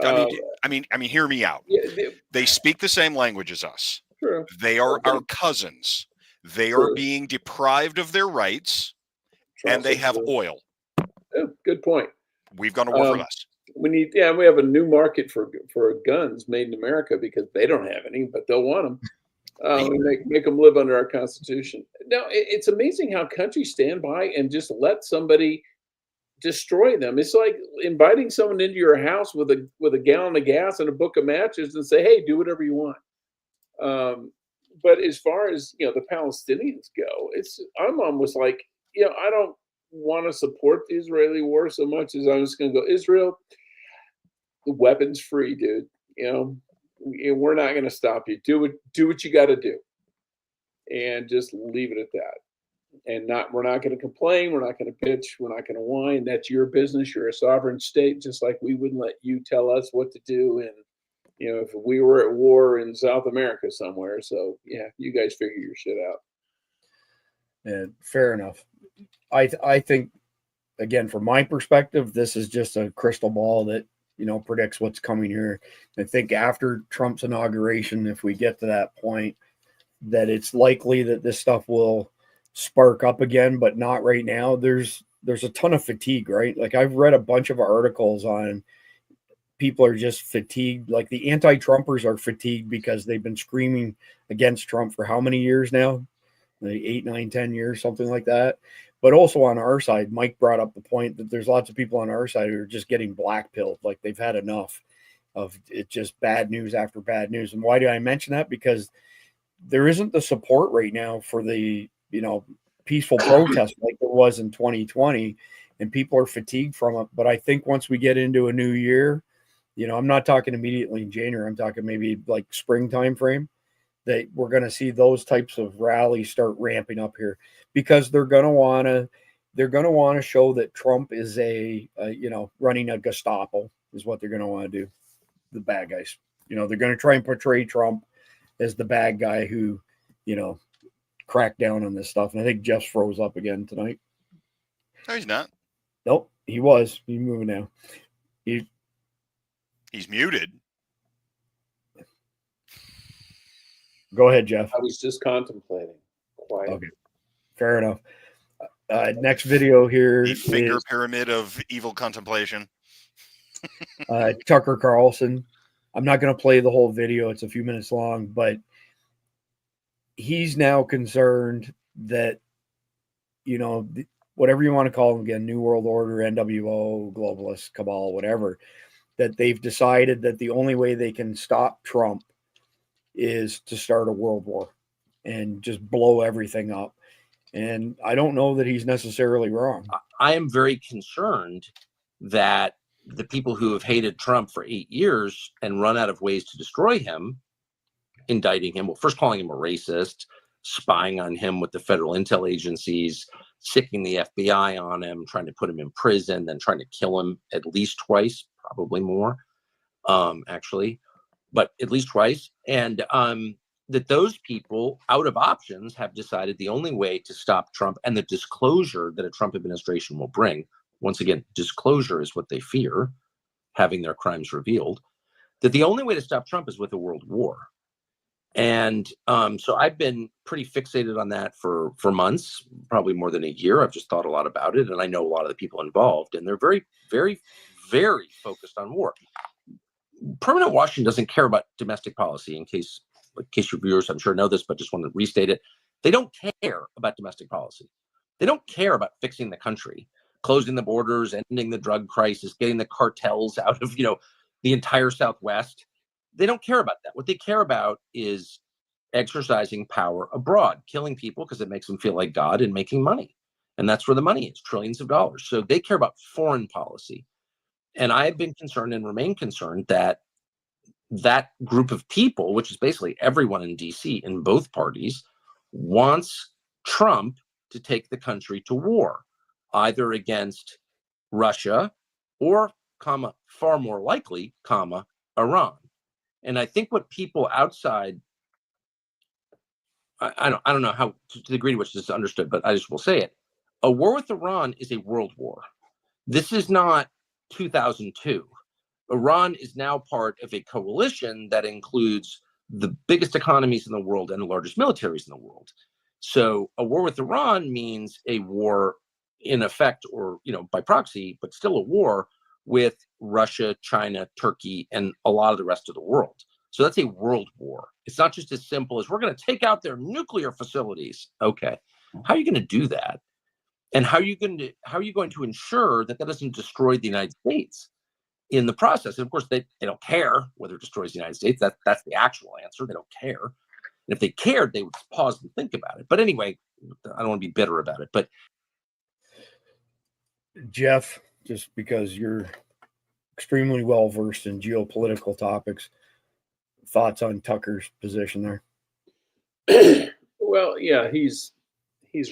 I mean, hear me out. Yeah, they speak the same language as us. True. They are our cousins. They are being deprived of their rights, and they have oil. Oh, good point. We've gone to war for less. We have a new market for guns made in America because they don't have any, but they'll want them. We make them live under our Constitution. Now, it's amazing how countries stand by and just let somebody destroy them. It's like inviting someone into your house with a gallon of gas and a book of matches and say, "Hey, do whatever you want." But as far as the Palestinians go, I'm almost like I don't. want to support the Israeli war so much as I'm just going to go, Israel, weapons free, dude. You know, we're not going to stop you. Do what you got to do, and just leave it at that. And we're not going to complain. We're not going to bitch. We're not going to whine. That's your business. You're a sovereign state, just like we wouldn't let you tell us what to do. And you know, if we were at war in South America somewhere, so yeah, you guys figure your shit out. Yeah, fair enough. I think, again, from my perspective, this is just a crystal ball that, you know, predicts what's coming here. I think after Trump's inauguration, if we get to that point, that it's likely that this stuff will spark up again, but not right now. There's a ton of fatigue, right? Like, I've read a bunch of articles on people are just fatigued. Like, the anti-Trumpers are fatigued because they've been screaming against Trump for how many years now? Like 8, 9, 10 years, something like that. But also on our side, Mike brought up the point that there's lots of people on our side who are just getting blackpilled. Like, they've had enough of it, just bad news after bad news. And why do I mention that? Because there isn't the support right now for the, you know, peaceful protest like there was in 2020, and people are fatigued from it. But I think once we get into a new year, you know, I'm not talking immediately in January, I'm talking maybe like springtime frame, that we're going to see those types of rallies start ramping up here, because they're going to want to show that Trump is you know, running a Gestapo is what they're going to want to do. The bad guys, you know, they're going to try and portray Trump as the bad guy who, you know, cracked down on this stuff. And I think Jeff's froze up again tonight. No, he's not. Nope, he was. He's moving now. He's muted. Go ahead, Jeff. I was just contemplating. Quiet. Okay, fair enough. Next video here The finger is pyramid of evil contemplation. Tucker Carlson. I'm not going to play the whole video. It's a few minutes long, but he's now concerned that, you know, whatever you want to call them again, New World Order, NWO, globalists, cabal, whatever, that they've decided that the only way they can stop Trump is to start a world war and just blow everything up. And I don't know that he's necessarily wrong. I am very concerned that the people who have hated Trump for 8 years and run out of ways to destroy him, indicting him, well, first calling him a racist, spying on him with the federal intel agencies, sicking the FBI on him, trying to put him in prison, then trying to kill him at least twice, probably more, actually, but at least twice. And that those people, out of options, have decided the only way to stop Trump and the disclosure that a Trump administration will bring, once again, disclosure is what they fear, having their crimes revealed, that the only way to stop Trump is with a world war. And so I've been pretty fixated on that for months, probably more than a year. I've just thought a lot about it. And I know a lot of the people involved, and they're very, very, very focused on war. Permanent Washington doesn't care about domestic policy, in case your viewers, I'm sure, know this, but just want to restate it. They don't care about domestic policy. They don't care about fixing the country, closing the borders, ending the drug crisis, getting the cartels out of, you know, the entire Southwest. They don't care about that. What they care about is exercising power abroad, killing people because it makes them feel like God, and making money. And that's where the money is, trillions of dollars. So they care about foreign policy. And I've been concerned and remain concerned that that group of people, which is basically everyone in DC in both parties, wants Trump to take the country to war, either against Russia or, comma, far more likely, comma, Iran. And I think what people outside, I don't know how to the degree to which this is understood, but I just will say it. A war with Iran is a world war. This is not 2002. Iran is now part of a coalition that includes the biggest economies in the world and the largest militaries in the world. So a war with Iran means a war in effect, or, you know, by proxy, but still a war with Russia, China, Turkey, and a lot of the rest of the world. So that's a world war. It's not just as simple as we're going to take out their nuclear facilities. Okay, how are you going to do that? And how are you going to ensure that that doesn't destroy the United States in the process? And of course, they don't care whether it destroys the United States. That's the actual answer. They don't care. And if they cared, they would pause and think about it. But anyway, I don't want to be bitter about it. But Jeff, just because you're extremely well versed in geopolitical topics. Thoughts on Tucker's position there? Well, yeah, he's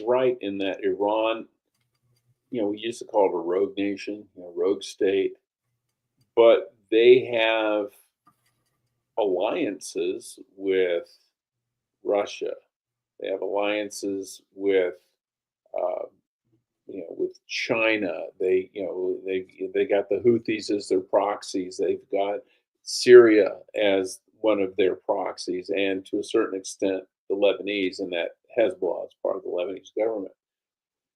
right in that Iran, we used to call it a rogue nation, rogue state, but they have alliances with Russia. They have alliances with, with China. They got the Houthis as their proxies. They've got Syria as one of their proxies, and to a certain extent, the Lebanese, and that Hezbollah is part of the Lebanese government.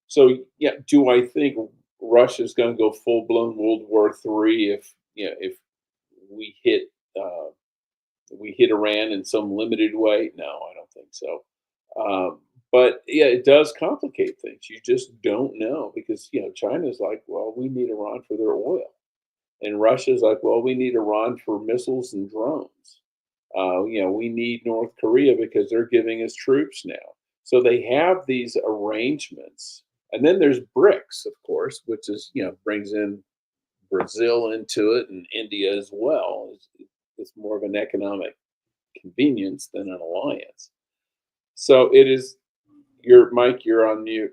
So, yeah, do I think Russia's going to go full blown World War III if we hit Iran in some limited way? No, I don't think so. But yeah, it does complicate things. You just don't know, because China's like, well, we need Iran for their oil, and Russia's like, well, we need Iran for missiles and drones. We need North Korea because they're giving us troops now. So they have these arrangements, and then there's BRICS, of course, which is brings in Brazil into it, and India as well. It's more of an economic convenience than an alliance. So it is. Mike, you're on mute.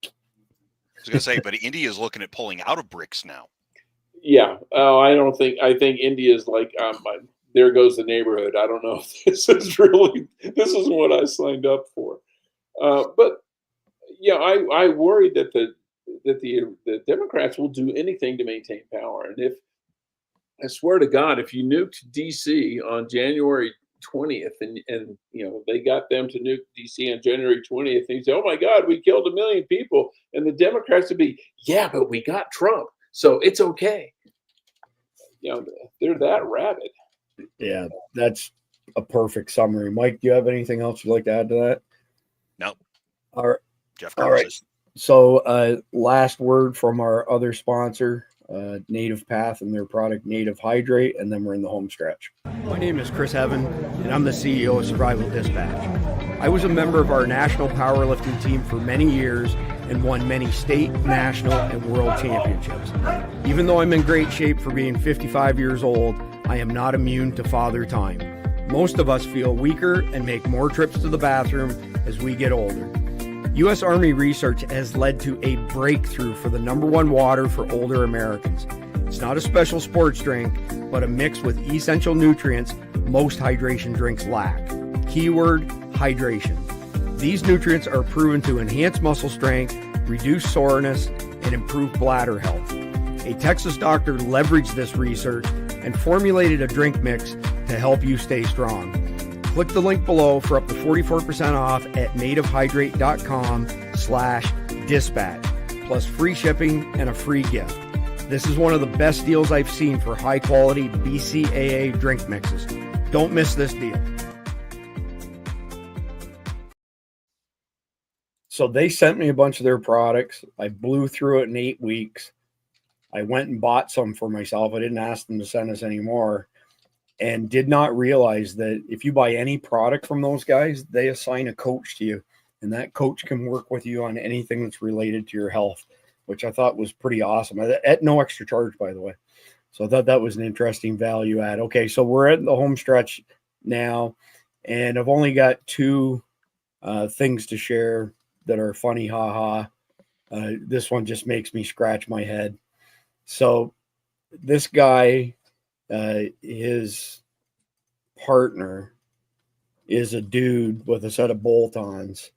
I was going to say, but India is looking at pulling out of BRICS now. Yeah. Oh, I think India is like, there goes the neighborhood. I don't know if this is what I signed up for. But yeah, I worry that the Democrats will do anything to maintain power. And I swear to God, if you nuked DC on January 20th, and they got them to nuke DC on January 20th, and you say, oh my God, we killed 1 million people, and the Democrats would be, yeah, but we got Trump, so it's okay. They're that rabid. Yeah, that's a perfect summary. Mike, do you have anything else you'd like to add to that? No. All right. Jeff. All right. So last word from our other sponsor, Native Path, and their product Native Hydrate, and then we're in the home stretch. My name is Chris Evan, and I'm the CEO of Survival Dispatch. I was a member of our national powerlifting team for many years and won many state, national, and world championships. Even though I'm in great shape for being 55 years old, I am not immune to father time. Most of us feel weaker and make more trips to the bathroom as we get older. U.S. Army research has led to a breakthrough for the #1 water for older Americans. It's not a special sports drink, but a mix with essential nutrients most hydration drinks lack. Keyword, hydration. These nutrients are proven to enhance muscle strength, reduce soreness, and improve bladder health. A Texas doctor leveraged this research and formulated a drink mix to help you stay strong. Click the link below for up to 44% off at nativehydrate.com/dispatch, plus free shipping and a free gift. This is one of the best deals I've seen for high quality BCAA drink mixes. Don't miss this deal. So they sent me a bunch of their products. I blew through it in 8 weeks. I went and bought some for myself. I didn't ask them to send us any more, and did not realize that if you buy any product from those guys, they assign a coach to you, and that coach can work with you on anything that's related to your health, which I thought was pretty awesome at no extra charge, by the way. So I thought that was an interesting value add. Okay, so we're at the home stretch now, and I've only got 2 things to share that are funny, haha. This one just makes me scratch my head. So this guy, his partner is a dude with a set of bolt-ons,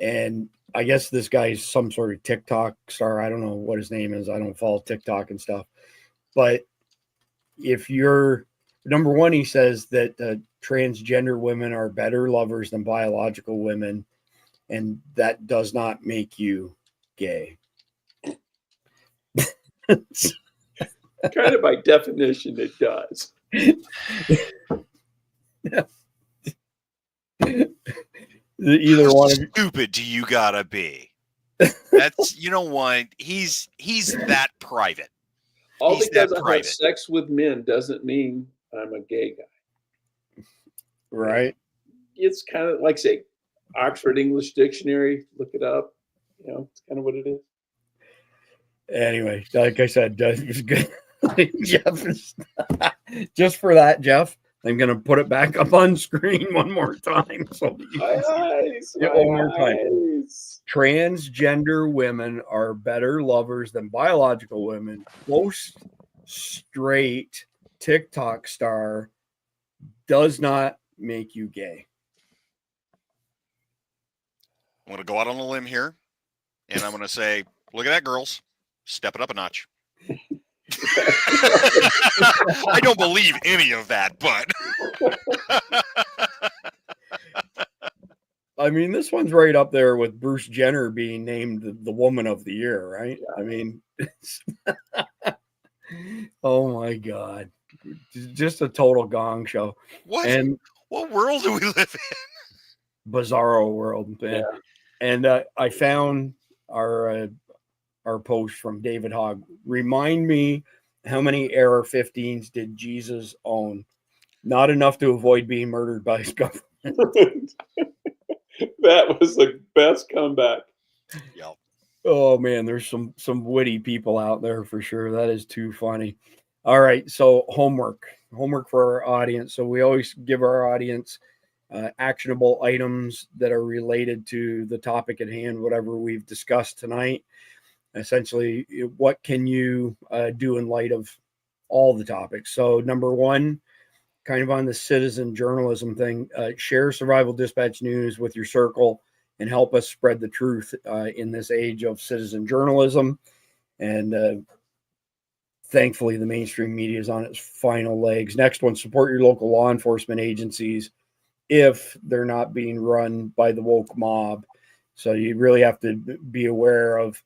and I guess this guy's some sort of TikTok star. I don't know what his name is. I don't follow TikTok and stuff. But if you're #1, he says that transgender women are better lovers than biological women, and that does not make you gay. Kind of by definition, it does. Either How one. Stupid do you gotta be? That's what he's that private. All He's because that I have private. sex with men doesn't mean I'm a gay guy. Right. It's kind of like, say, Oxford English Dictionary. Look it up. It's kind of what it is. Anyway, like I said, it was good. Jeff is just for that, Jeff. I'm going to put it back up on screen one more time. So you can see it one more time. Transgender women are better lovers than biological women. Most straight TikTok star does not make you gay. I'm going to go out on a limb here, and I'm going to say, look at that, girls. Step it up a notch. I don't believe any of that, but I mean, this one's right up there with Bruce Jenner being named the woman of the year, right? I mean, oh my God, just a total gong show. What? And what world do we live in? Bizarro world, man. Yeah. And I found our post from David Hogg. Remind me, how many AR-15s did Jesus own? Not enough to avoid being murdered by his government. That was the best comeback. Yep. Oh man, there's some witty people out there for sure. That is too funny. All right, so homework for our audience. So we always give our audience actionable items that are related to the topic at hand, whatever we've discussed tonight. Essentially, what can you do in light of all the topics? So number one, kind of on the citizen journalism thing, share Survival Dispatch news with your circle and help us spread the truth in this age of citizen journalism. And thankfully, the mainstream media is on its final legs. Next one, support your local law enforcement agencies if they're not being run by the woke mob. So you really have to be aware of,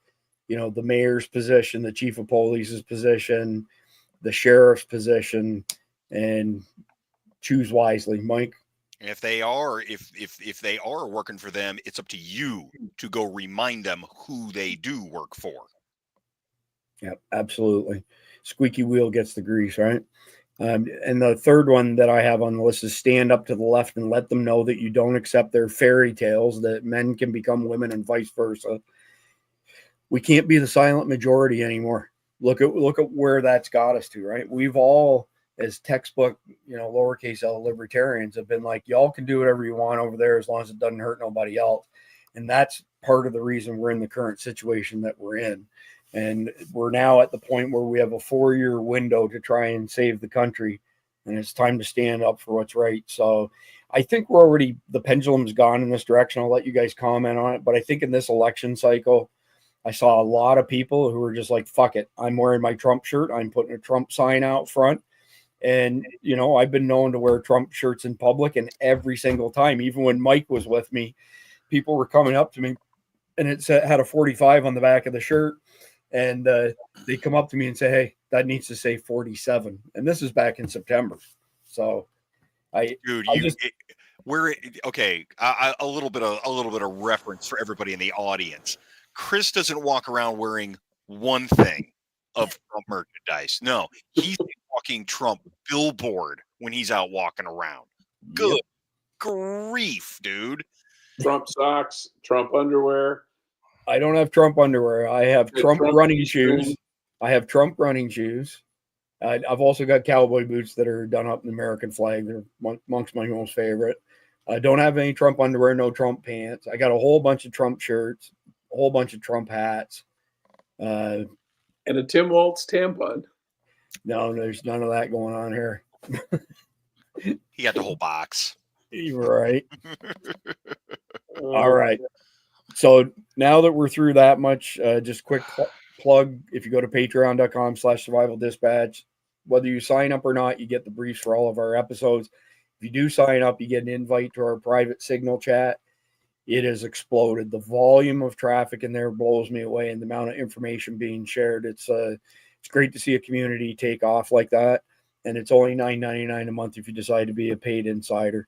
the mayor's position, the chief of police's position, the sheriff's position, and choose wisely. Mike? And if they are, if they are working for them, it's up to you to go remind them who they do work for. Yep, absolutely. Squeaky wheel gets the grease, right? And the third one that I have on the list is stand up to the left and let them know that you don't accept their fairy tales, that men can become women and vice versa. We can't be the silent majority anymore. Look at where that's got us to, right? We've all, as textbook, lowercase L libertarians, have been like, y'all can do whatever you want over there as long as it doesn't hurt nobody else. And that's part of the reason we're in the current situation that we're in. And we're now at the point where we have a 4-year window to try and save the country. And it's time to stand up for what's right. So I think the pendulum's gone in this direction. I'll let you guys comment on it. But I think in this election cycle, I saw a lot of people who were just like, fuck it. I'm wearing my Trump shirt. I'm putting a Trump sign out front. And, I've been known to wear Trump shirts in public, and every single time, even when Mike was with me, people were coming up to me and it had a 45 on the back of the shirt. And they come up to me and say, hey, that needs to say 47. And this is back in September. So okay. A little bit of reference for everybody in the audience. Chris doesn't walk around wearing one thing of Trump merchandise. No, he's walking Trump billboard when he's out walking around. Good grief, dude. Trump socks, Trump underwear. I don't have Trump underwear. I have Trump running shoes. I have Trump running shoes. I've also got cowboy boots that are done up in the American flag. They're amongst my most favorite. I don't have any Trump underwear, no Trump pants. I got a whole bunch of Trump shirts, a whole bunch of Trump hats. And a Tim Waltz tampon. No, there's none of that going on here. He got the whole box. You're right. All right. So now that we're through that much, just quick plug. If you go to patreon.com/survival dispatch, whether you sign up or not, you get the briefs for all of our episodes. If you do sign up, you get an invite to our private signal chat. It has exploded. The volume of traffic in there blows me away, and the amount of information being shared. It's great to see a community take off like that. And it's only $9.99 a month if you decide to be a paid insider.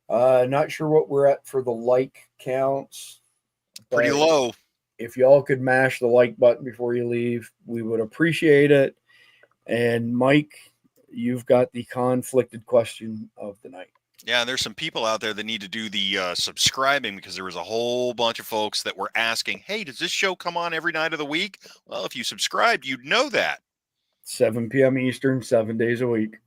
Not sure what we're at for the like counts. Pretty low. If y'all could mash the like button before you leave, we would appreciate it. And Mike, you've got the conflicted question of the night. Yeah, and there's some people out there that need to do the subscribing, because there was a whole bunch of folks that were asking, hey, does this show come on every night of the week? Well, if you subscribed, you'd know that. 7 p.m. Eastern, 7 days a week.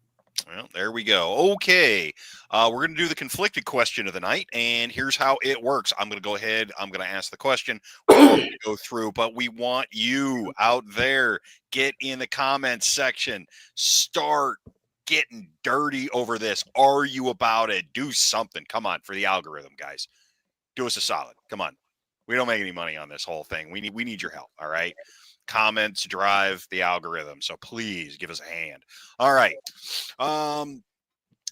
Well, there we go. Okay. We're going to do the conflicted question of the night, and here's how it works. I'm going to go ahead. I'm going to ask the question. We're all going to go through, but we want you out there. Get in the comments section. Start getting dirty over this. Are you about it? Do something. Come on, for the algorithm, guys. Do us a solid. Come on. We don't make any money on this whole thing. We need your help, all right? Comments drive the algorithm, so please give us a hand. All right.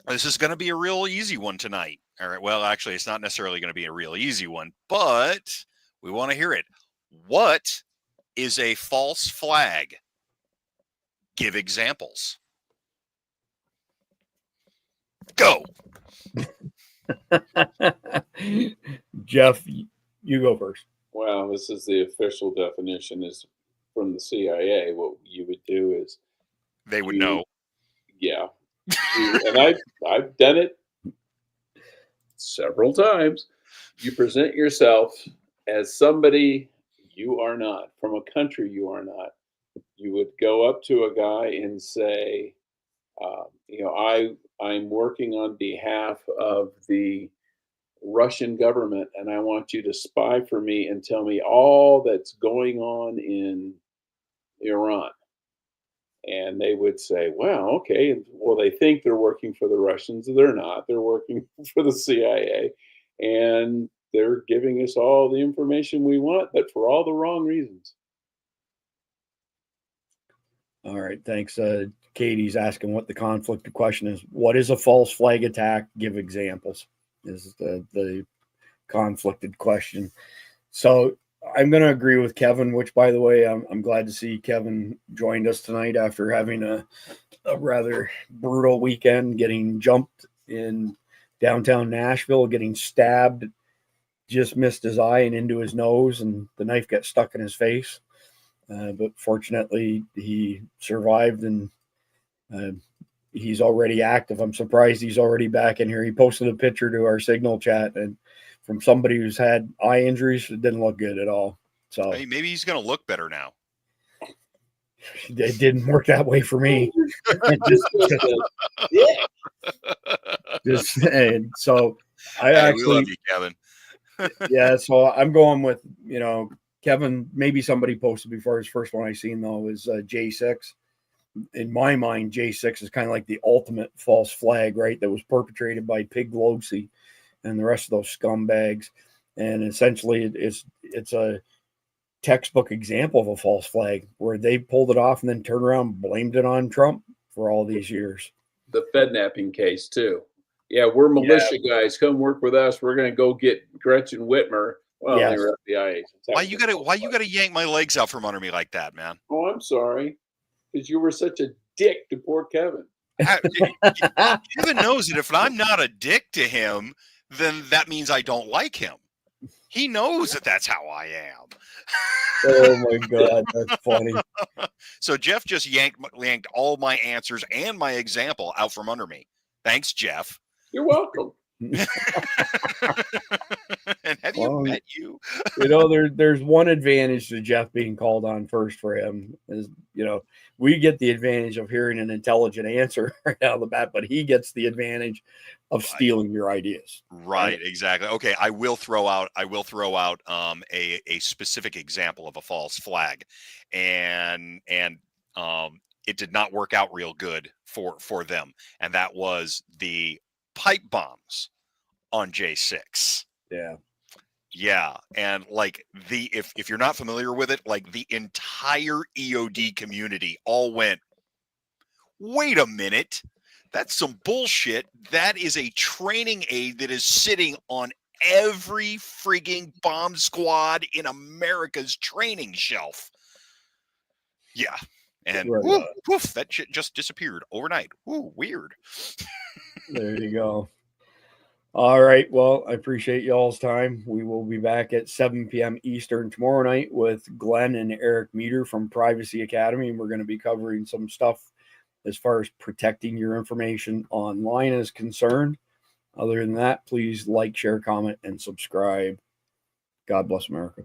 This is going to be a real easy one tonight. All right. Well, actually, it's not necessarily going to be a real easy one, but we want to hear it. What is a false flag? Give examples. Go. Jeff, you go first. Well, this is the official definition is from the CIA. What you would do is they would know. Yeah. And I've done it several times. You present yourself as somebody you are not, from a country you are not. You would go up to a guy and say, I'm working on behalf of the Russian government, and I want you to spy for me and tell me all that's going on in Iran. And they would say, well, okay. Well, they think they're working for the Russians. They're not. They're working for the CIA. And they're giving us all the information we want, but for all the wrong reasons. All right. Thanks. Katie's asking what the conflict question is. What is a false flag attack? Give examples. Is the conflicted question. So I'm going to agree with Kevin, which, by the way, I'm glad to see Kevin joined us tonight after having a rather brutal weekend, getting jumped in downtown Nashville, getting stabbed, just missed his eye and into his nose, and the knife got stuck in his face. But fortunately, he survived, and he's already active. I'm surprised he's already back in here. He posted a picture to our Signal chat, and from somebody who's had eye injuries, it didn't look good at all. So hey, maybe he's going to look better now. It didn't work that way for me. So I actually we love you, Kevin. Yeah, so I'm going with, Kevin, maybe somebody posted before. His first one I seen, though, is J6. In my mind, J6 is kind of like the ultimate false flag, right? That was perpetrated by Pig Losi and the rest of those scumbags. And essentially, it's a textbook example of a false flag where they pulled it off and then turned around and blamed it on Trump for all these years. The Fednapping case, too. Yeah, we're militia guys. Come work with us. We're going to go get Gretchen Whitmer. Well, they were FBI agents. Why you gotta yank my legs out from under me like that, man? Oh, I'm sorry. Because you were such a dick to poor Kevin. Kevin knows that if I'm not a dick to him, then that means I don't like him. He knows that that's how I am. Oh my God, that's funny. So Jeff just yanked all my answers and my example out from under me. Thanks, Jeff. You're welcome. And have you met you? There's one advantage to Jeff being called on first for him is, we get the advantage of hearing an intelligent answer right out of the bat, but he gets the advantage of stealing your ideas. Right, exactly. Okay, I will throw out a specific example of a false flag, and it did not work out real good for them, and that was the pipe bombs on J6. Yeah, and like if you're not familiar with it, like the entire EOD community all went, wait a minute, that's some bullshit. That is a training aid that is sitting on every frigging bomb squad in America's training shelf. Yeah, and woof, that shit just disappeared overnight. Ooh, weird. There you go. All right. Well, I appreciate y'all's time. We will be back at 7 p.m. Eastern tomorrow night with Glenn and Eric Meter from Privacy Academy. And we're going to be covering some stuff as far as protecting your information online is concerned. Other than that, please like, share, comment, and subscribe. God bless America.